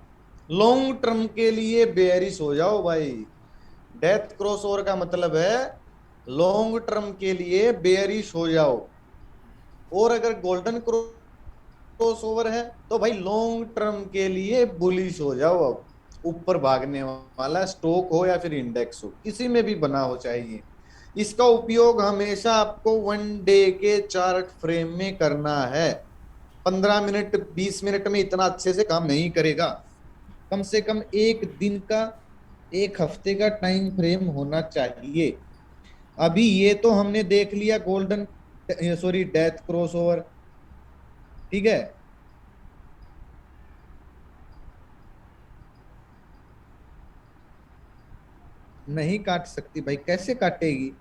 लॉन्ग टर्म के लिए बेयरिश हो जाओ भाई। डेथ क्रॉसओवर का मतलब है लॉन्ग टर्म के लिए बेयरिश हो जाओ। और अगर गोल्डन क्रॉसओवर है तो भाई लॉन्ग टर्म के लिए बुलिश हो जाओ। अब ऊपर भागने वाला स्टॉक हो या फिर इंडेक्स हो, किसी में भी बना हो चाहिए। इसका उपयोग हमेशा आपको 1 डे के चार्ट फ्रेम में करना है। 15 मिनट 20 मिनट में इतना अच्छे से काम नहीं करेगा, कम से कम एक दिन का, एक हफ्ते का टाइम फ्रेम होना चाहिए। अभी ये तो हमने देख लिया golden, sorry death cross over, ठीक है। नहीं काट सकती भाई, कैसे काटेगी?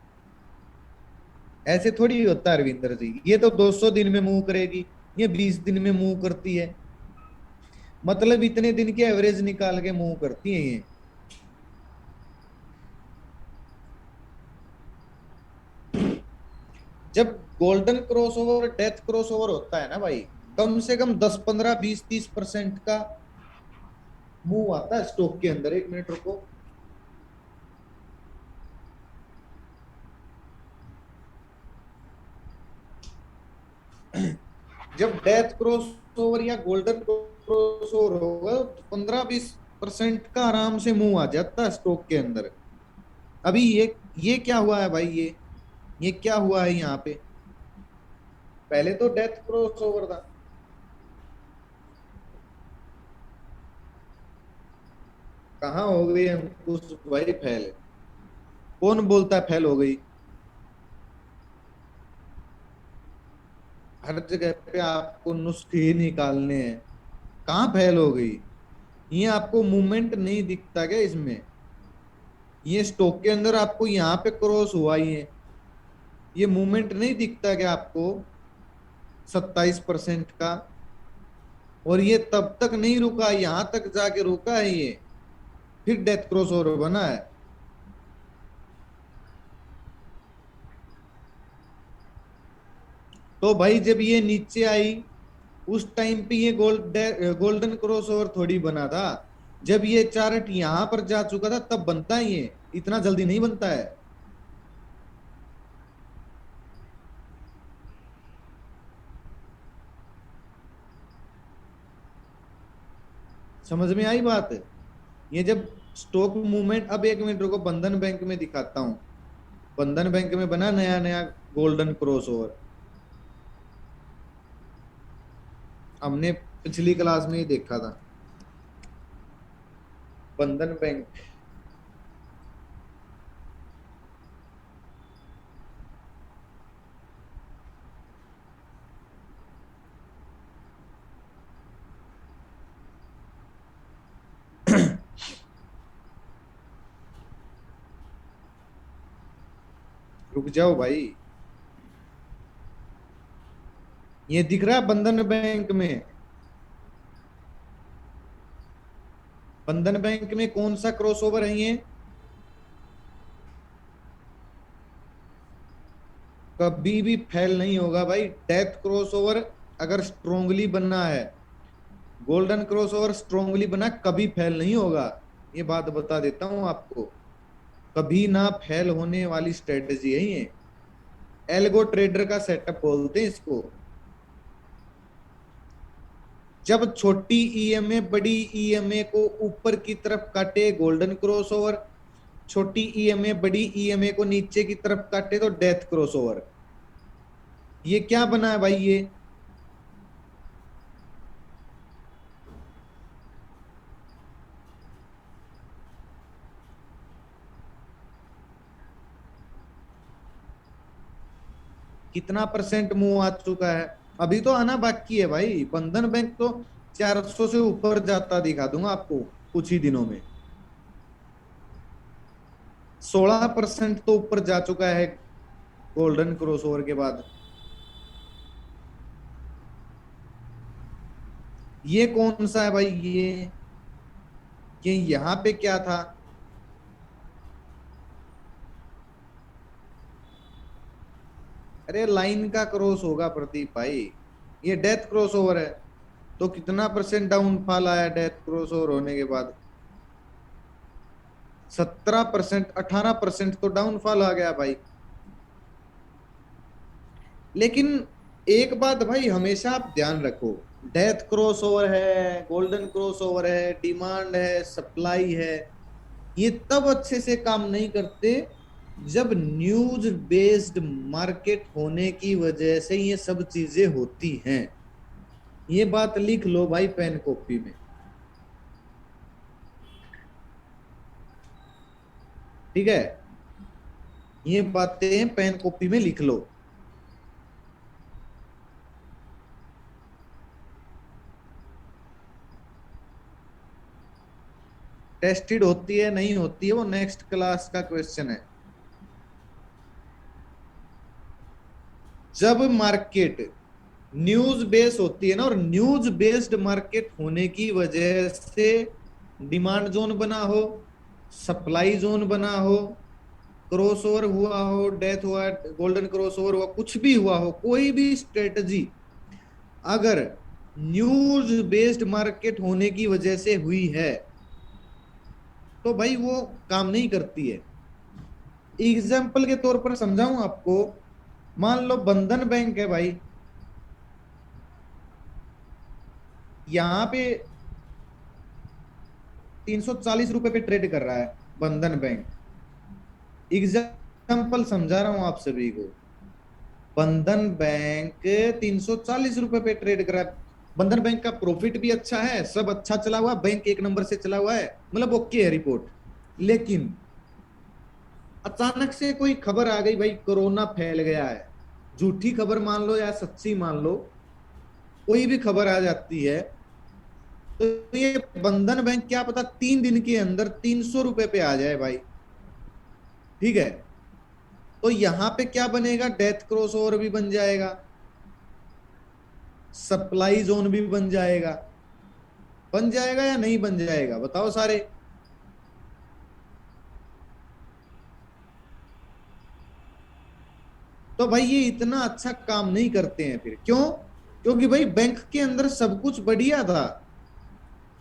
ऐसे थोड़ी होता है रविंदर जी, ये तो 200 दिन में मूव करेगी, ये 20 दिन में मूव करती है। मतलब इतने दिन की एवरेज निकाल के मूव करती है ये। जब golden cross over death cross over होता है ना भाई, कम से कम 10 15 20 30% का मूव आता है स्टॉक के अंदर। 1 मिनट रुको। जब डेथ क्रॉस ओवर या गोल्डन क्रॉस ओवर होगा, 15 20% का आराम से मुंह आ जाता है स्टॉक के अंदर। अभी ये क्या हुआ है भाई? ये क्या हुआ है यहाँ पे? पहले तो डेथ क्रॉस ओवर था। कहाँ हो गई अंकुश भाई फैल? कौन बोलता है फैल हो गई? हर जगह पे आपको नुस्खे ही निकालने हैं। कहाँ फैल हो गई? ये आपको मूवमेंट नहीं दिखता क्या इसमें? ये स्टॉक के अंदर आपको यहाँ पे क्रॉस हुआ ही है, ये मूवमेंट नहीं दिखता क्या आपको? 27% का। और ये तब तक नहीं रुका, यहां तक जाके रुका है ये, फिर डेथ क्रॉस ओवर बना है। तो भाई जब ये नीचे आई, उस टाइम पे ये गोल्डन क्रॉस ओवर थोड़ी बना था। जब ये चार्ट यहां पर जा चुका था तब बनता है ये, इतना जल्दी नहीं बनता है। समझ में आई बात? ये जब स्टॉक मूवमेंट, अब 1 मिनट रुको, बंधन बैंक में दिखाता हूं। बंधन बैंक में बना नया नया गोल्डन क्रॉस ओवर, हमने पिछली क्लास में ही देखा था। बंधन बैंक। रुक जाओ भाई, ये दिख रहा है बंधन बैंक में। बंधन बैंक में कौन सा क्रॉसओवर है ये? कभी भी फेल नहीं होगा भाई डेथ क्रॉसओवर। अगर स्ट्रोंगली बनना है, गोल्डन क्रॉसओवर स्ट्रोंगली बना, कभी फेल नहीं होगा। ये बात बता देता हूं आपको, कभी ना फेल होने वाली स्ट्रेटेजी है ये। एल्गो ट्रेडर का सेटअप बोलते हैं इसको। जब छोटी ईएमए बड़ी ईएमए को ऊपर की तरफ काटे गोल्डन क्रॉसओवर, छोटी ईएमए बड़ी ईएमए को नीचे की तरफ काटे तो डेथ क्रॉसओवर। ये क्या बना है भाई? ये कितना परसेंट मुंह आ चुका है? अभी तो आना बाकी है भाई। बंधन बैंक तो 400 से ऊपर जाता दिखा दूंगा आपको कुछ ही दिनों में। 16% तो ऊपर जा चुका है गोल्डन क्रॉसओवर के बाद। ये कौन सा है भाई, ये यहाँ पे क्या था? अरे लाइन का क्रॉस होगा प्रदीप भाई, ये डेथ क्रॉस ओवर है। तो कितना परसेंट डाउनफॉल आया डेथ क्रॉस ओवर होने के बाद? 17%, 18% तो डाउनफॉल आ गया भाई। लेकिन एक बात भाई हमेशा आप ध्यान रखो, डेथ क्रॉस ओवर है, गोल्डन क्रॉस ओवर है, डिमांड है, सप्लाई है, ये तब अच्छे से काम नहीं करते जब न्यूज बेस्ड मार्केट होने की वजह से ये सब चीजें होती हैं। ये बात लिख लो भाई पेन कॉपी में, ठीक है? ये बातें पेन कॉपी में लिख लो। टेस्टेड होती है नहीं होती है वो नेक्स्ट क्लास का क्वेश्चन है। जब मार्केट न्यूज बेस होती है ना, और न्यूज बेस्ड मार्केट होने की वजह से डिमांड जोन बना हो, सप्लाई जोन बना हो, क्रॉस ओवर हुआ हो, डेथ हुआ, गोल्डन क्रॉस ओवर हुआ, कुछ भी हुआ हो, कोई भी स्ट्रेटजी अगर न्यूज बेस्ड मार्केट होने की वजह से हुई है तो भाई वो काम नहीं करती है। एग्जाम्पल के तौर पर समझाऊं आपको, मान लो बंधन बैंक है भाई, यहां पे 340 रुपए पे ट्रेड कर रहा है बंधन बैंक। एग्जाम्पल समझा रहा हूं आप सभी को, बंधन बैंक 340 रुपए पे ट्रेड कर रहा है। बंधन बैंक का प्रॉफिट भी अच्छा है, सब अच्छा चला हुआ, बैंक एक नंबर से चला हुआ है, मतलब ओके है रिपोर्ट। लेकिन अचानक से कोई खबर आ गई भाई, कोरोना फैल गया है, झूठी खबर मान लो या सच्ची मान लो, कोई भी खबर आ जाती है, तो ये बंधन बैंक क्या पता 3 दिन के अंदर 300 रुपए पे आ जाए भाई, ठीक है? तो यहां पे क्या बनेगा, डेथ क्रॉस ओवर भी बन जाएगा, सप्लाई जोन भी बन जाएगा। बन जाएगा या नहीं बन जाएगा बताओ सारे? तो भाई ये इतना अच्छा काम नहीं करते हैं फिर क्यों? क्योंकि भाई बैंक के अंदर सब कुछ बढ़िया था,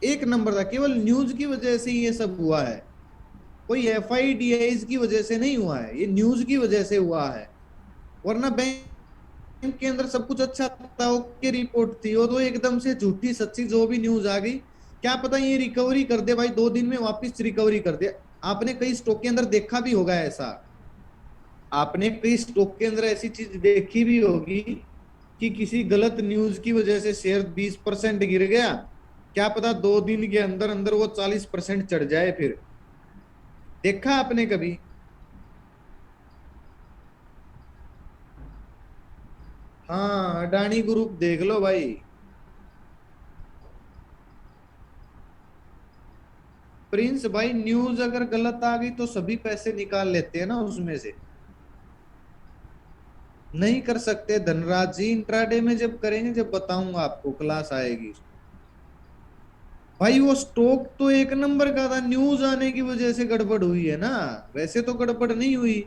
एक नंबर था, केवल न्यूज की वजह से ये सब हुआ है। कोई FIDIs की वजह से नहीं हुआ है, ये न्यूज की वजह से हुआ है। वरना बैंक के अंदर सब कुछ अच्छा था, ओके रिपोर्ट थी, वो तो एकदम से झूठी सच्ची जो भी न्यूज आ गई, क्या पता ये रिकवरी कर दे भाई, 2 दिन में वापस रिकवरी कर दे। आपने कई स्टॉक के अंदर देखा भी होगा ऐसा, आपने कई स्टॉक के अंदर ऐसी चीज देखी भी होगी कि किसी गलत न्यूज की वजह से शेयर 20% गिर गया, क्या पता 2 दिन के अंदर अंदर वो 40% चढ़ जाए फिर। देखा आपने कभी? हाँ अडानी ग्रुप देख लो भाई, प्रिंस भाई न्यूज अगर गलत आ गई तो सभी पैसे निकाल लेते हैं ना उसमें से। नहीं कर सकते धनराज जी, इंट्राडे में जब करेंगे, जब बताऊंगा आपको, क्लास आएगी। भाई वो स्टॉक तो एक नंबर का था, न्यूज आने की वजह से गड़बड़ हुई है ना, वैसे तो गड़बड़ नहीं हुई।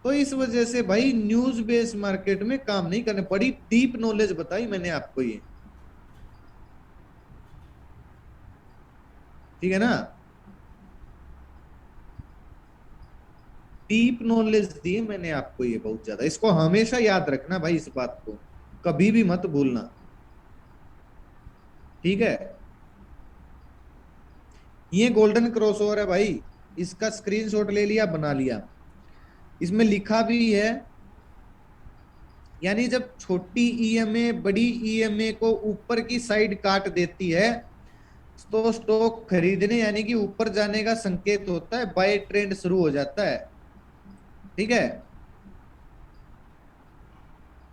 तो इस वजह से भाई न्यूज बेस्ड मार्केट में काम नहीं करने, बड़ी डीप नॉलेज बताई मैंने आपको ये, ठीक है ना? डीप नॉलेज दी है मैंने आपको ये बहुत ज्यादा, इसको हमेशा याद रखना भाई, इस बात को कभी भी मत भूलना, ठीक है? ये गोल्डन क्रॉसओवर है भाई, इसका स्क्रीनशॉट ले लिया, बना लिया, इसमें लिखा भी है, यानी जब छोटी ईएमए बड़ी ईएमए को ऊपर की साइड काट देती है तो स्टॉक खरीदने यानी कि ऊपर जाने का संकेत होता है, बाय ट्रेंड शुरू हो जाता है, ठीक है?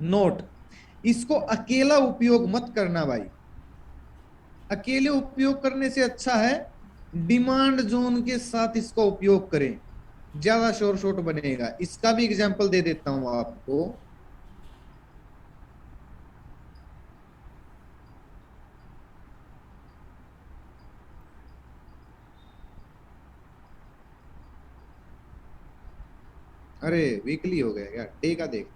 नोट, इसको अकेला उपयोग मत करना भाई, अकेले उपयोग करने से अच्छा है डिमांड जोन के साथ इसका उपयोग करें, ज्यादा शोर शॉर्ट बनेगा। इसका भी एग्जांपल दे देता हूं आपको। अरे वीकली हो गया क्या, डे का देख।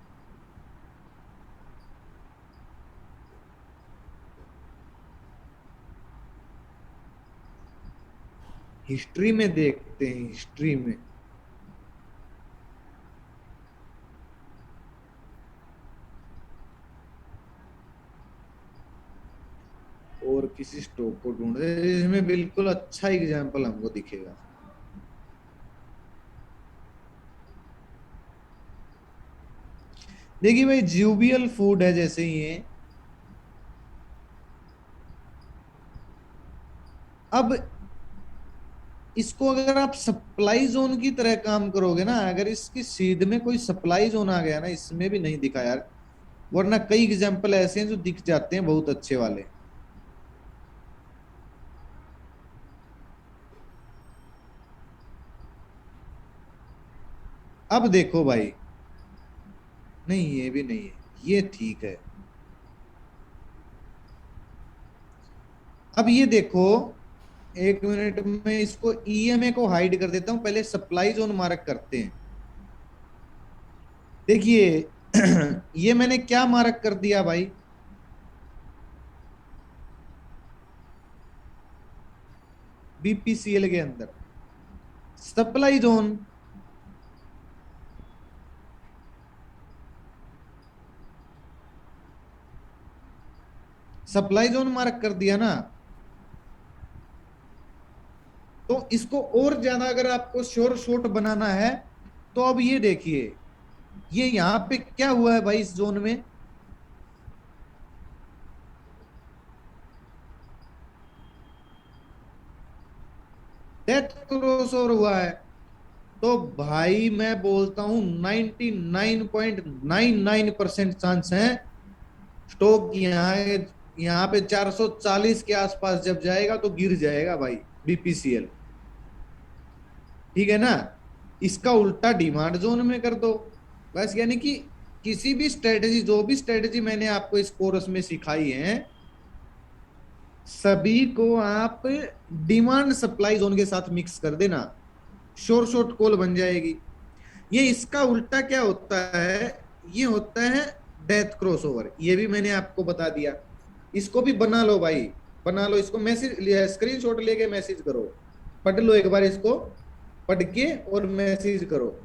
हिस्ट्री में देखते हैं, हिस्ट्री में। और किसी स्टॉक को ढूंढे इसमें बिल्कुल अच्छा एग्जाम्पल हमको दिखेगा। देखिए भाई, ज्यूबियल फूड है जैसे ये। अब इसको अगर आप सप्लाई जोन की तरह काम करोगे ना, अगर इसकी सीध में कोई सप्लाई जोन आ गया ना, इसमें भी नहीं दिखा यार, वरना कई एग्जाम्पल ऐसे हैं जो दिख जाते हैं बहुत अच्छे वाले। अब देखो भाई, नहीं ये भी नहीं है, ये ठीक है। अब ये देखो, एक मिनट में इसको ईएमए को हाइड कर देता हूं, पहले सप्लाई जोन मार्क करते हैं। देखिए ये मैंने क्या मार्क कर दिया भाई, बीपीसीएल के अंदर supply zone. Supply zone mark कर दिया ना, तो इसको और ज्यादा अगर आपको श्योर शॉट बनाना है, तो अब ये देखिए, ये यहां पे क्या हुआ है भाई, इस जोन में डेथ क्रॉस ओवर हुआ है। तो भाई मैं बोलता हूं 99.99% चांस है स्टॉक यहाँ पे 440 के आसपास जब जाएगा तो गिर जाएगा भाई, बीपीसीएल। ठीक है ना। इसका उल्टा डिमांड जोन में कर दो बस। यानी कि किसी भी स्ट्रेटेजी, जो भी स्ट्रेटेजी मैंने आपको इस कोर्स में सिखाई है, सभी को आप डिमांड सप्लाई जोन के साथ मिक्स कर देना, शोर शॉर्ट कॉल बन जाएगी। ये इसका उल्टा क्या होता है, ये होता है डेथ क्रॉस ओवर। ये भी मैंने आपको बता दिया। इसको भी बना लो भाई, बना लो इसको, मैसेज स्क्रीन शॉट लेके मैसेज करो, पढ़ लो एक बार इसको, पढ़ के और मैसेज करो।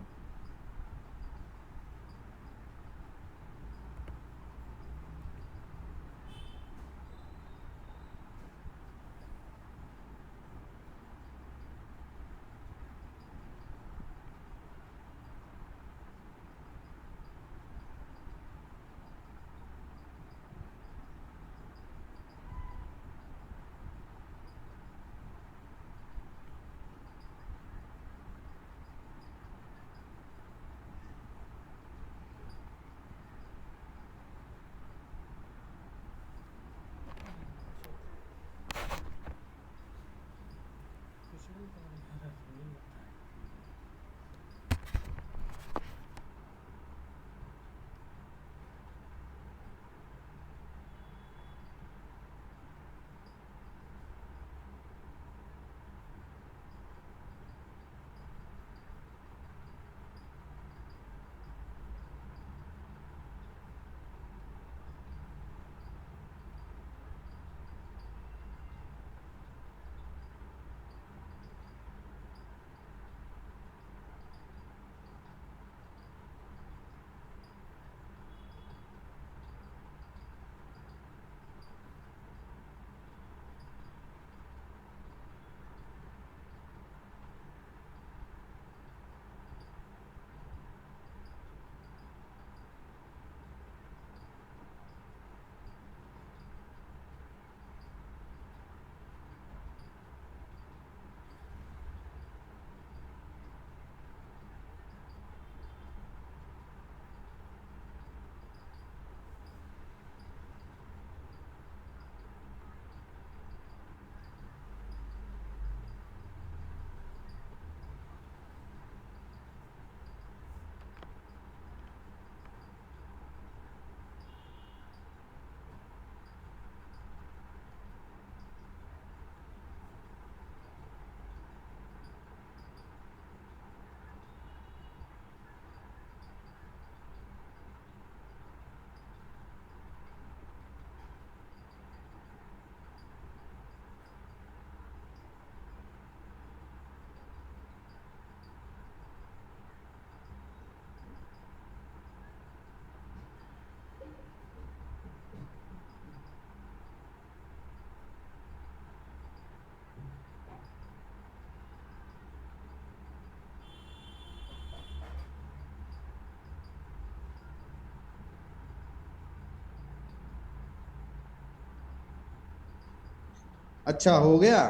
अच्छा हो गया।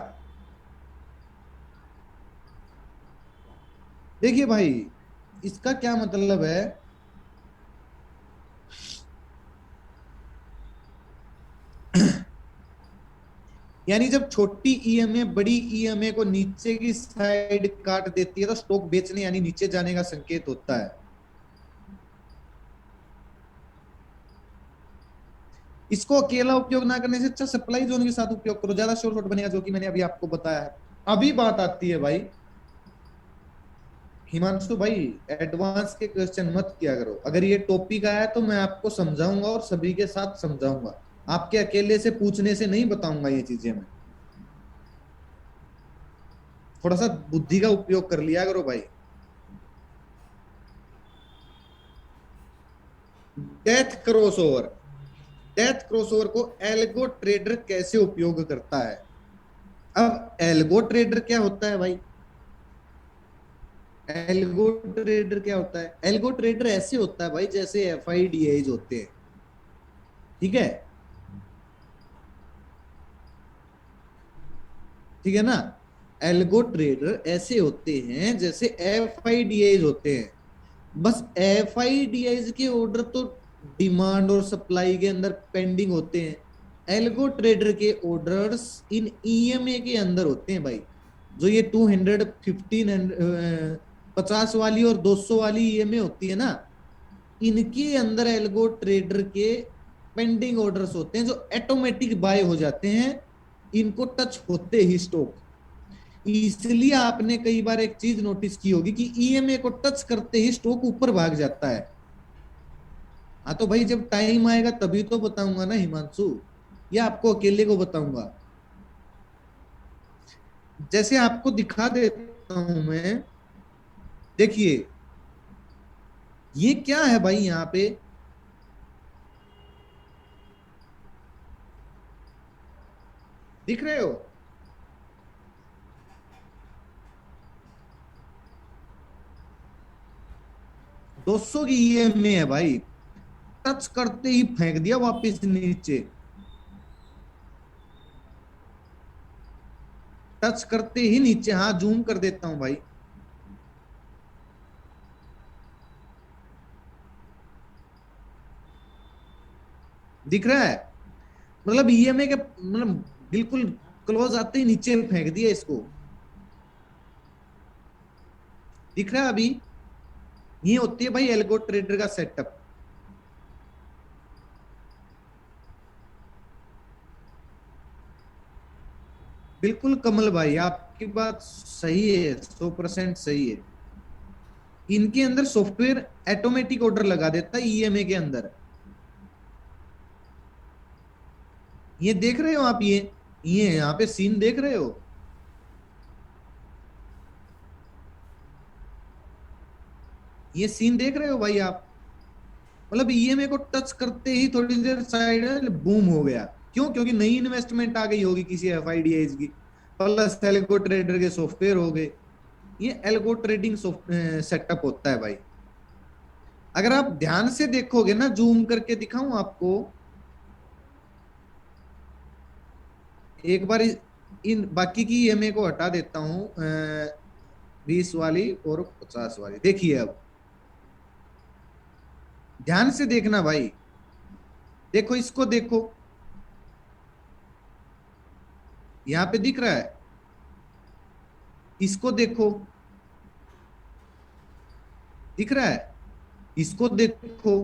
देखिए भाई, इसका क्या मतलब है, यानी जब छोटी ईएमए बड़ी ईएमए को नीचे की साइड काट देती है तो स्टॉक बेचने यानी नीचे जाने का संकेत होता है। इसको अकेला उपयोग ना करने से अच्छा सप्लाई जोन के साथ उपयोग करो, ज्यादा शोर शॉट बनेगा, जो कि मैंने अभी आपको बताया है। अभी बात आती है भाई, हिमांशु भाई, एडवांस के क्वेश्चन मत किया करो। अगर ये टॉपिक आया तो मैं आपको समझाऊंगा और सभी के साथ समझाऊंगा, आपके अकेले से पूछने से नहीं बताऊंगा ये चीजें मैं। थोड़ा सा बुद्धि का उपयोग कर लिया करो भाई। डेथ क्रॉसओवर, डेथ क्रॉसओवर को एल्गो ट्रेडर कैसे उपयोग करता है। अब एल्गो ट्रेडर क्या होता है भाई, एल्गो ट्रेडर क्या होता है, एल्गो ट्रेडर ऐसे होता है भाई जैसे एफ आई डी एज होते हैं, ठीक है, ठीक है ना। एल्गो ट्रेडर ऐसे होते हैं जैसे एफ आई डी एज होते हैं, बस एफ आई डी एज के ऑर्डर तो डिमांड और सप्लाई के अंदर पेंडिंग होते हैं, एल्गो ट्रेडर के ऑर्डर्स इन ईएमए के अंदर होते हैं भाई। जो ये 200 15 50 वाली और 200 वाली ईएमए होती है ना, इनके अंदर एल्गो ट्रेडर के पेंडिंग ऑर्डर्स होते हैं जो ऑटोमेटिक बाय हो जाते हैं, इनको टच होते ही स्टॉक। इसलिए आपने कई बार एक चीज नोटिस की होगी कि ईएमए को टच करते ही स्टॉक ऊपर भाग जाता है। हाँ तो भाई जब टाइम आएगा तभी तो बताऊंगा ना हिमांशु, या आपको अकेले को बताऊंगा। जैसे आपको दिखा देता हूं मैं, देखिए ये क्या है भाई, यहाँ पे दिख रहे हो, 200 की ईएमए है भाई, टच करते ही फेंक दिया वापस नीचे, टच करते ही नीचे। हाँ जूम कर देता हूं भाई, दिख रहा है, मतलब ईएमए के मतलब बिल्कुल क्लोज आते ही नीचे फेंक दिया इसको, दिख रहा है अभी। ये होती है भाई एल्गो ट्रेडर का सेटअप। बिल्कुल कमल भाई, आपकी बात सही है, 100% सही है। इनके अंदर सॉफ्टवेयर ऑटोमेटिक ऑर्डर लगा देता है ईएमए के अंदर। ये देख रहे हो आप, ये यहाँ पे सीन देख रहे हो, ये सीन देख रहे हो भाई आप, मतलब ईएमए को टच करते ही थोड़ी देर साइड बूम हो गया। क्यों, क्योंकि नई इन्वेस्टमेंट आ गई होगी किसी एफआईडीएज की, प्लस एल्गो ट्रेडर के सॉफ्टवेयर हो गए। ये एल्गो ट्रेडिंग सेटअप होता है भाई। अगर आप ध्यान से देखोगे ना, जूम करके दिखाऊं आपको एक बार, इन बाकी की ईएमए को हटा देता हूं, 20 वाली और 50 वाली, देखिए अब ध्यान से देखना भाई, देखो इसको देखो, यहां पे दिख रहा है, इसको देखो, दिख रहा है, इसको देखो,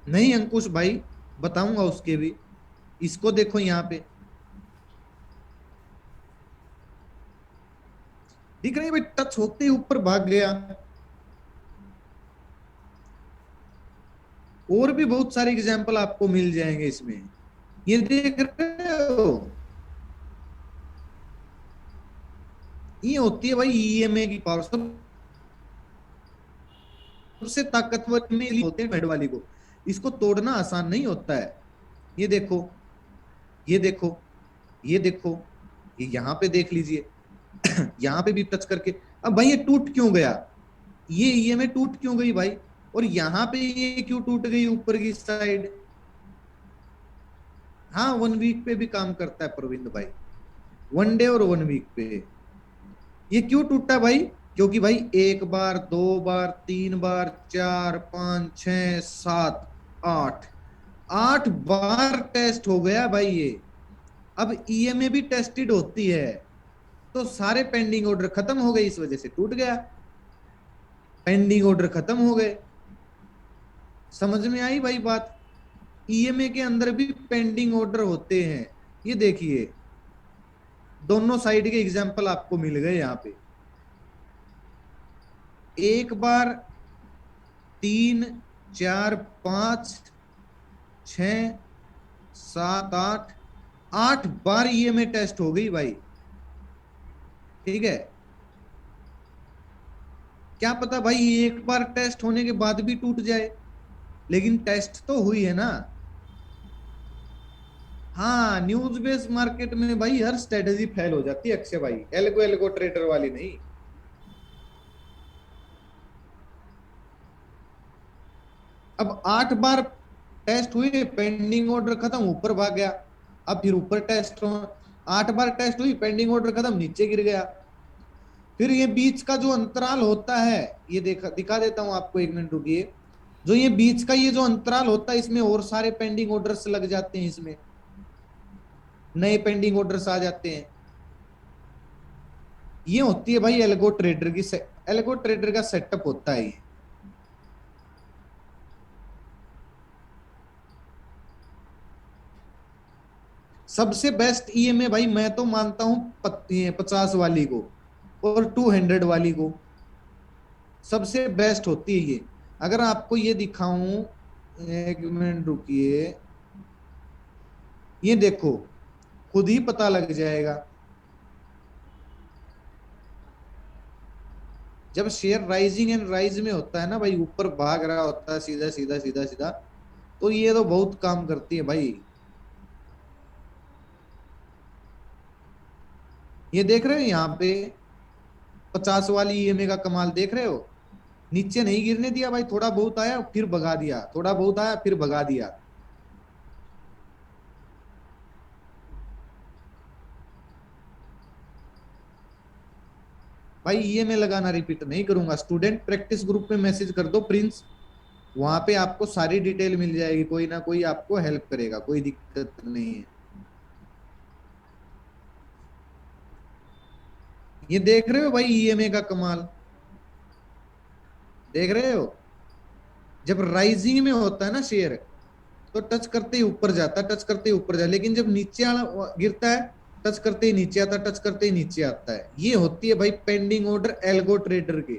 नहीं अंकुश भाई, बताऊंगा उसके भी, इसको देखो यहाँ पे, दिख रही है भाई, टच होते ही ऊपर भाग गया। और भी बहुत सारे एग्जांपल आपको मिल जाएंगे इसमें, ये देख रहे हो, ये होती है भाई ईएमए की पावर। सबसे ताकतवर में होते हैं हेड वाली को, इसको तोड़ना आसान नहीं होता है। ये देखो, ये देखो, ये देखो, ये यहाँ पे देख लीजिए, यहाँ पे भी टच करके, अब भाई ये टूट क्यों गया, ये ईएमए टूट क्यों गई भाई, और यहाँ पे ये क्यों टूट गई ऊपर की साइड, हाँ 1 वीक पे भी काम करता है प्रविंद भाई, 1 डे और 1 वीक पे। ये क्यों टूटा भाई? क्योंकि भाई 1 बार, 2 बार, 3 बार, 4, 5, 6, 7, 8, 8 बार टेस्ट हो गया भाई ये। अब ईएमए भी टेस्टेड होती है, तो सारे पेंडिंग ऑर्डर खत्म हो गए, इस वजह से टूट गया। पेंडिंग ऑर्डर खत्म हो गए। समझ में आई भाई बात? ईएमए के अंदर भी पेंडिंग ऑर्डर होते हैं। ये देखिए, दोनों साइड के एग्जाम्पल आपको मिल गए यहाँ पे। 1 बार, 3, 4, 5, 6, 7, 8, 8 बार ईएमए टेस्ट हो गई भाई। ठीक है, क्या पता भाई 1 बार टेस्ट होने के बाद भी टूट जाए, लेकिन टेस्ट तो हुई है ना। हाँ, न्यूज बेस्ड मार्केट में भाई हर स्ट्रेटेजी फेल हो जाती है अक्षय भाई, एल्गो एल्गो ट्रेडर वाली नहीं। अब 8 बार टेस्ट हुई, पेंडिंग ऑर्डर खत्म, ऊपर भाग गया। अब फिर ऊपर टेस्ट हो, 8 बार टेस्ट हुई, पेंडिंग ऑर्डर खत्म, नीचे गिर गया। फिर ये बीच का जो अंतराल होता है, ये देखा दिखा देता हूं आपको, 1 मिनट रुकिए। जो ये बीच का ये जो अंतराल होता है, इसमें और सारे पेंडिंग ऑर्डर्स लग जाते हैं, इसमें नए पेंडिंग ऑर्डर्स आ जाते हैं। ये होती है भाई एल्गो ट्रेडर की, एल्गो ट्रेडर का सेटअप होता है ये। सबसे बेस्ट ईएमए भाई मैं तो मानता हूं 50 वाली को और 200 वाली को, सबसे बेस्ट होती है ये। अगर आपको ये दिखाऊं, 1 मिनट रुकिए, ये देखो, खुद ही पता लग जाएगा। जब शेयर राइजिंग एंड राइज में होता है ना भाई, ऊपर भाग रहा होता है सीधा सीधा सीधा सीधा, तो ये तो बहुत काम करती है भाई। ये देख रहे हो यहाँ पे 50 वाली ईएमए का कमाल देख रहे हो? नीचे नहीं गिरने दिया भाई, थोड़ा बहुत आया फिर भगा दिया, थोड़ा बहुत आया फिर भगा दिया। भाई ईएमए लगाना रिपीट नहीं करूंगा, स्टूडेंट प्रैक्टिस ग्रुप में मैसेज कर दो प्रिंस, वहां पे आपको सारी डिटेल मिल जाएगी, कोई ना कोई आपको हेल्प करेगा, कोई दिक्कत नहीं है। ये देख रहे हो भाई ईएमए का कमाल, देख रहे हो? जब राइजिंग में होता है ना शेयर, तो टच करते ही ऊपर जाता है, टच करते ही ऊपर जाता है, लेकिन जब नीचे वाला गिरता है, टच करते ही नीचे आता है, टच करते ही नीचे आता है। ये होती है भाई पेंडिंग ऑर्डर एल्गो ट्रेडर के।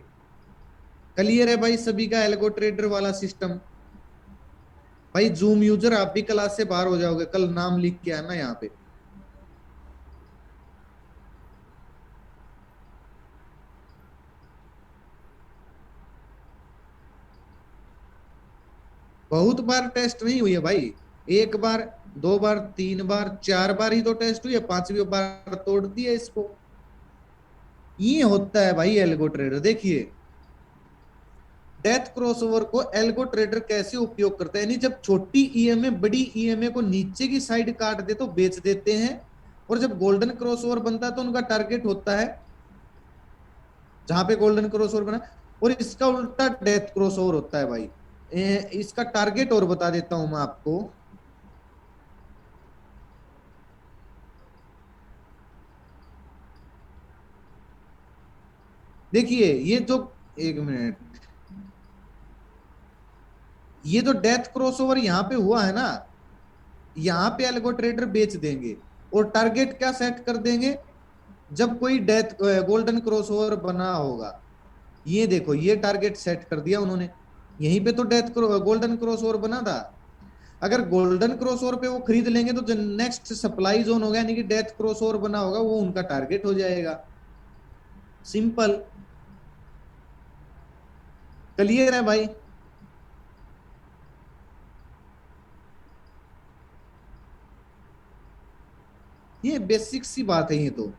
क्लियर है भाई सभी का एल्गो ट्रेडर वाला सिस्टम? भाई जूम यूजर आप भी क्लास से बाहर हो जाओगे, कल नाम लिख के आना यहाँ पे। बहुत बार टेस्ट नहीं हुई है भाई, 1 बार, 2 बार, 3 बार, 4 बार ही तो टेस्ट हुई है, 5वीं बार तोड़ दिया इसको। ये होता है भाई एल्गो ट्रेडर। देखिए, डेथ क्रॉसओवर को एल्गो ट्रेडर कैसे उपयोग करते हैं, यानी जब छोटी ईएमए बड़ी ईएमए को नीचे की साइड काट दे तो बेच देते हैं, और जब गोल्डन क्रॉसओवर बनता है तो उनका टारगेट होता है जहां पे गोल्डन क्रॉसओवर बना, और इसका उल्टा डेथ क्रॉसओवर होता है भाई। इसका टारगेट और बता देता हूं मैं आपको। देखिए ये जो, 1 मिनट, ये जो डेथ क्रॉसओवर यहाँ पे हुआ है ना, यहाँ पे एल्गो ट्रेडर बेच देंगे, और टारगेट क्या सेट कर देंगे, जब कोई डेथ गोल्डन क्रॉसओवर बना होगा। ये देखो, ये टारगेट सेट कर दिया उन्होंने, यहीं पे तो डेथ गोल्डन क्रॉसओवर बना था। अगर गोल्डन क्रॉसओवर पे वो खरीद लेंगे तो जो नेक्स्ट सप्लाई जोन होगा, यानी कि डेथ क्रॉसओवर बना होगा, वो उनका टारगेट हो जाएगा। सिंपल। क्लियर है भाई? ये बेसिक सी बात है ये तो।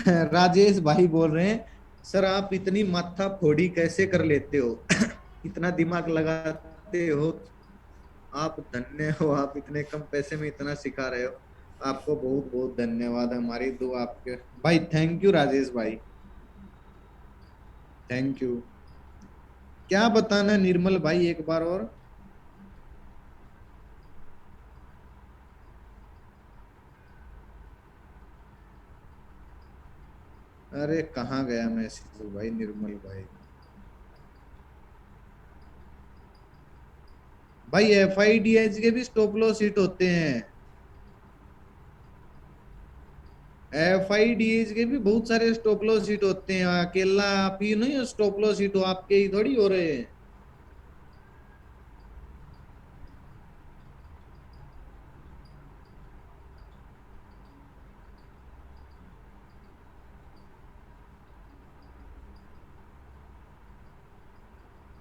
राजेश भाई बोल रहे हैं, सर आप इतनी माथा फोड़ी कैसे कर लेते हो? इतना दिमाग लगाते हो? आप धन्य हो, आप इतने कम पैसे में इतना सिखा रहे हो। आपको बहुत बहुत धन्यवाद, हमारी दुआ आपके। भाई थैंक यू राजेश भाई, थैंक यू। क्या बताना है निर्मल भाई, एक बार और। अरे कहाँ गया मैसेज भाई निर्मल भाई? भाई एफ आई डी एच के भी स्टॉप लॉस हिट होते हैं। एफ आई डी एच के भी बहुत सारे स्टॉप लॉस हिट होते हैं, अकेला आप ही नहीं स्टॉप लॉस हिट हो, आपके ही थोड़ी हो रहे हैं।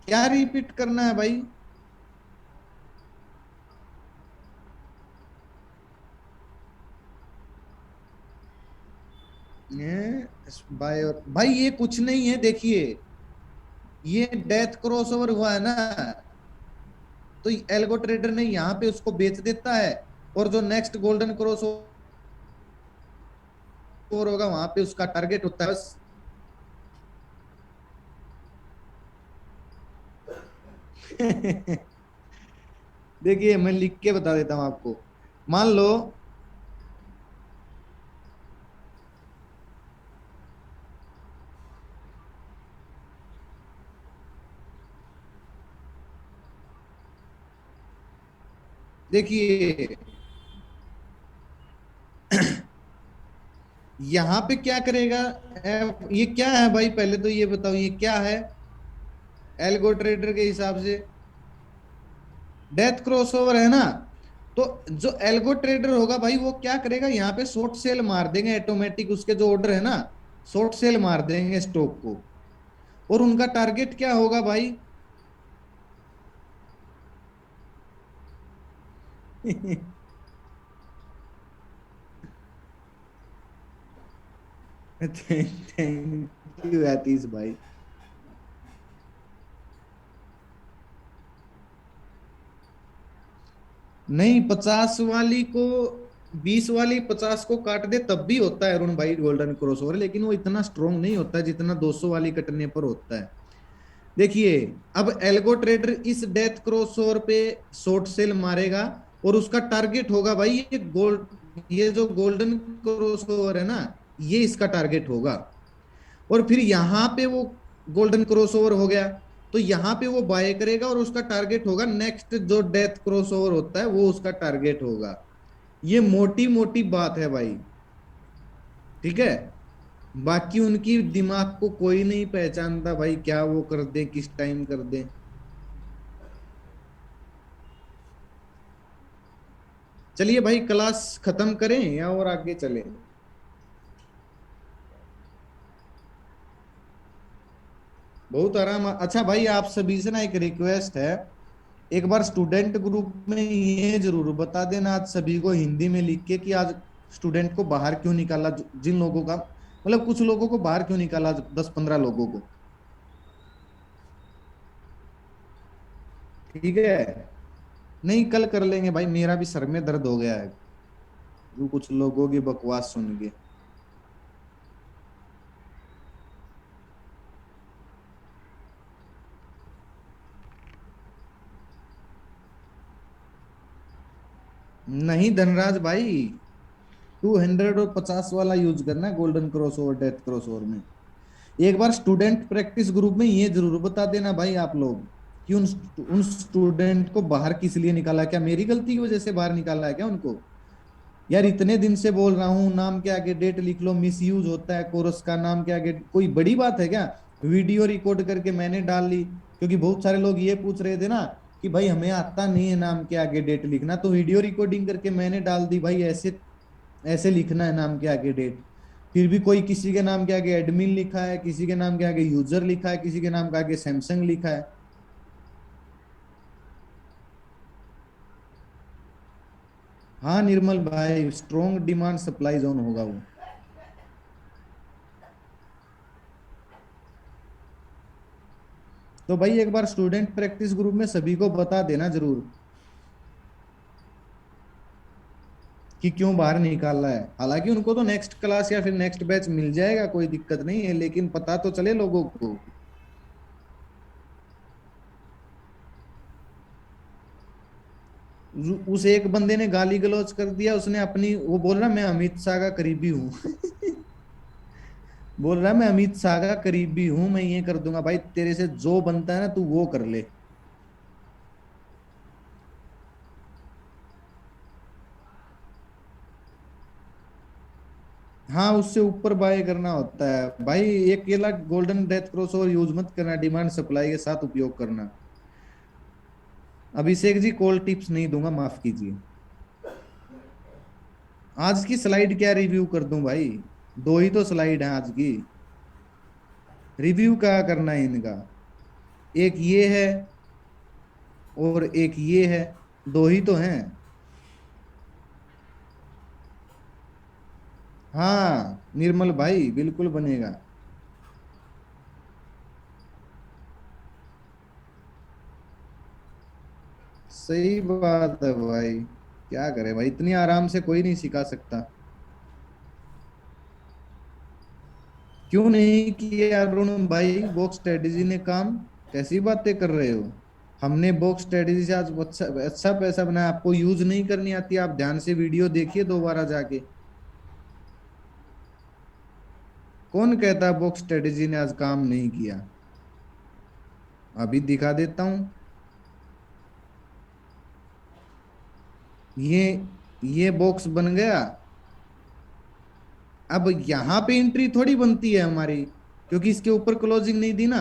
क्या रिपीट करना है भाई? भाई भाई ये कुछ नहीं है, देखिए ये डेथ क्रॉसओवर हुआ है ना, तो एल्गो ट्रेडर ने यहाँ पे उसको बेच देता है, और जो नेक्स्ट गोल्डन क्रॉसओवर होगा वहां पे उसका टारगेट होता है बस। देखिए मैं लिख के बता देता हूं आपको। मान लो, देखिए यहाँ पे क्या करेगा? ये क्या है भाई, पहले तो ये बताओ ये क्या है एल्गो ट्रेडर के हिसाब से? डेथ क्रॉसओवर है ना। तो जो एल्गो ट्रेडर होगा भाई वो क्या करेगा, यहाँ पे शॉर्ट सेल मार देंगे ऑटोमेटिक, उसके जो ऑर्डर है ना शॉर्ट सेल मार देंगे स्टॉक को। और उनका टारगेट क्या होगा भाई? थैंक यू आतीश भाई। नहीं 50 वाली को, 20 वाली 50 को काट दे तब भी होता है अरुण भाई गोल्डन क्रॉसओवर, लेकिन वो इतना स्ट्रोंग नहीं होता जितना 200 वाली कटने पर होता है। देखिए अब एल्गो ट्रेडर इस डेथ क्रॉसओवर पे शॉर्ट सेल मारेगा, और उसका टारगेट होगा भाई ये जो गोल्डन क्रॉसओवर है ना, ये इसका टारगेट होगा। और फिर यहाँ पे वो गोल्डन क्रॉसओवर हो गया, तो यहाँ पे वो बाय करेगा और उसका टारगेट होगा नेक्स्ट जो डेथ क्रॉसओवर होता है वो उसका टारगेट होगा। ये मोटी मोटी बात है भाई, ठीक है। बाकी उनकी दिमाग को कोई नहीं पहचानता भाई, क्या वो कर दे किस टाइम कर दे। चलिए भाई क्लास खत्म करें या और आगे चले? बहुत आराम। अच्छा भाई आप सभी से ना एक रिक्वेस्ट है, एक बार स्टूडेंट ग्रुप में ये जरूर बता देना आज सभी को हिंदी में लिख के कि आज स्टूडेंट को बाहर क्यों निकाला, जिन लोगों का मतलब कुछ लोगों को बाहर क्यों निकाला, 10-15 लोगों को। ठीक है? नहीं कल कर लेंगे भाई, मेरा भी सर में दर्द हो गया है वो कुछ लोगों की बकवास सुन के। नहीं धनराज भाई, 250 वाला यूज करना है golden cross over death cross over में। एक बार स्टूडेंट प्रैक्टिस ग्रुप में ये जरूर बता देना भाई आप लोग कि उन स्टूडेंट को बाहर किस लिए निकाला, क्या मेरी गलती की वजह से बाहर निकाला है क्या उनको? यार इतने दिन से बोल रहा हूँ नाम के आगे डेट लिख लो, मिस यूज होता है कोरस का, नाम के आगे कोई बड़ी बात है क्या? वीडियो रिकॉर्ड करके मैंने डाल ली, क्योंकि बहुत सारे लोग ये पूछ रहे थे ना कि भाई हमें आता नहीं है नाम के आगे डेट लिखना, तो वीडियो रिकॉर्डिंग करके मैंने डाल दी भाई ऐसे ऐसे लिखना है नाम के आगे डेट। फिर भी कोई किसी के नाम के आगे एडमिन लिखा है, किसी के नाम के आगे यूजर लिखा है, किसी के नाम के आगे सैमसंग लिखा है। हाँ निर्मल भाई, स्ट्रॉन्ग डिमांड सप्लाई जोन होगा वो। तो भाई एक बार स्टूडेंट प्रैक्टिस ग्रुप में सभी को बता देना जरूर कि क्यों बाहर निकाला है। हालांकि उनको तो नेक्स्ट क्लास या फिर नेक्स्ट बैच मिल जाएगा, कोई दिक्कत नहीं है, लेकिन पता तो चले लोगों को। उस एक बंदे ने गाली गलौज कर दिया, उसने अपनी, वो बोल रहा मैं अमित शाह का करीबी हूँ बोल रहा मैं अमित शाह का करीबी हूं, मैं ये कर दूंगा। भाई तेरे से जो बनता है ना तू वो कर ले। हाँ, उससे ऊपर बाय करना होता है भाई। एक अकेला गोल्डन डेथ क्रॉस और यूज मत करना, डिमांड सप्लाई के साथ उपयोग करना। अभिषेक जी कॉल टिप्स नहीं दूंगा, माफ कीजिए। आज की स्लाइड क्या रिव्यू कर दूं भाई, दो ही तो स्लाइड है आज की। रिव्यू क्या करना है इनका, एक ये है और एक ये है, दो ही तो हैं। हाँ निर्मल भाई बिल्कुल बनेगा। सही बात है भाई, क्या करे भाई, इतनी आराम से कोई नहीं सिखा सकता। क्यों नहीं किया अरुण भाई बॉक्स स्ट्रेटेजी ने काम, कैसी बातें कर रहे हो। हमने बॉक्स स्ट्रेटेजी से आज अच्छा अच्छा पैसा बनाया। आपको यूज नहीं करनी आती, आप ध्यान से वीडियो देखिए दोबारा जाके। कौन कहता बॉक्स स्ट्रेटेजी ने आज काम नहीं किया, अभी दिखा देता हूं। ये ये बॉक्स बन गया। अब यहां पे एंट्री थोड़ी बनती है हमारी, क्योंकि इसके ऊपर क्लोजिंग नहीं दी ना।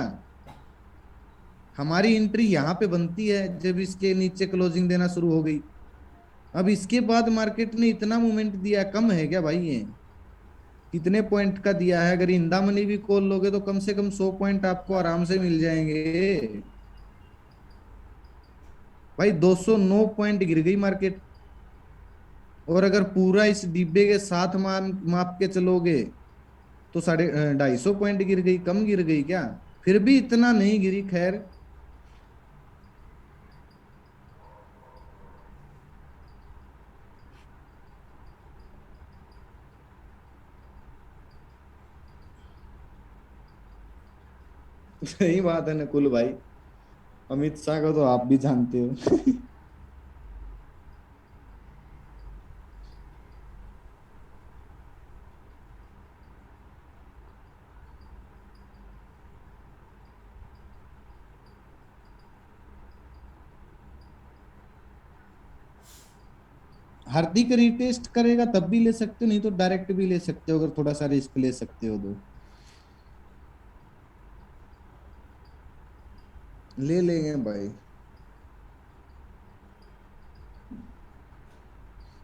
हमारी एंट्री यहाँ पे बनती है जब इसके नीचे क्लोजिंग देना शुरू हो गई। अब इसके बाद मार्केट ने इतना मूवमेंट दिया, कम है क्या भाई ये। कितने पॉइंट का दिया है, अगर इंदा मनी भी कॉल लोगे तो कम से कम 100 पॉइंट आपको आराम से मिल जाएंगे। भाई 209 पॉइंट गिर गई मार्केट। और अगर पूरा इस डिब्बे के साथ माप के चलोगे तो 250 पॉइंट गिर गई, कम गिर गई क्या। फिर भी इतना नहीं गिरी, खैर। सही बात है नकुल भाई, अमित शाह को तो आप भी जानते हो हार्दिक रीटेस्ट करेगा तब भी ले सकते हो, नहीं तो डायरेक्ट भी ले सकते हो, अगर थोड़ा सा रिस्क ले सकते हो तो ले लेंगे भाई।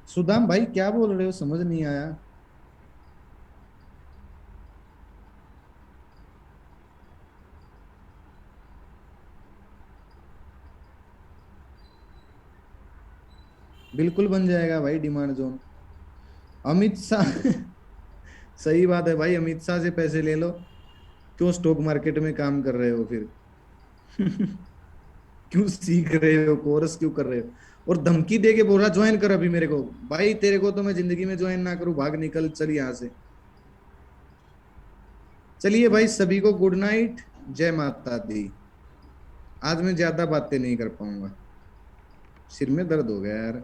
सुदाम भाई क्या बोल रहे हो, समझ नहीं आया। बिल्कुल बन जाएगा भाई डिमांड जोन। अमित शाह सही बात है भाई, अमित शाह से पैसे ले लो। क्यों स्टॉक मार्केट में काम कर रहे हो फिर क्यों सीख रहे हो, कोर्स क्यों कर रहे हो। और धमकी दे के बोल रहा ज्वाइन कर अभी मेरे को। भाई तेरे को तो मैं जिंदगी में ज्वाइन ना करूं, भाग निकल चल यहाँ से। चलिए भाई, सभी को गुड नाइट, जय माता दी। आज मैं ज्यादा बातें नहीं कर पाऊंगा, सिर में दर्द हो गया यार।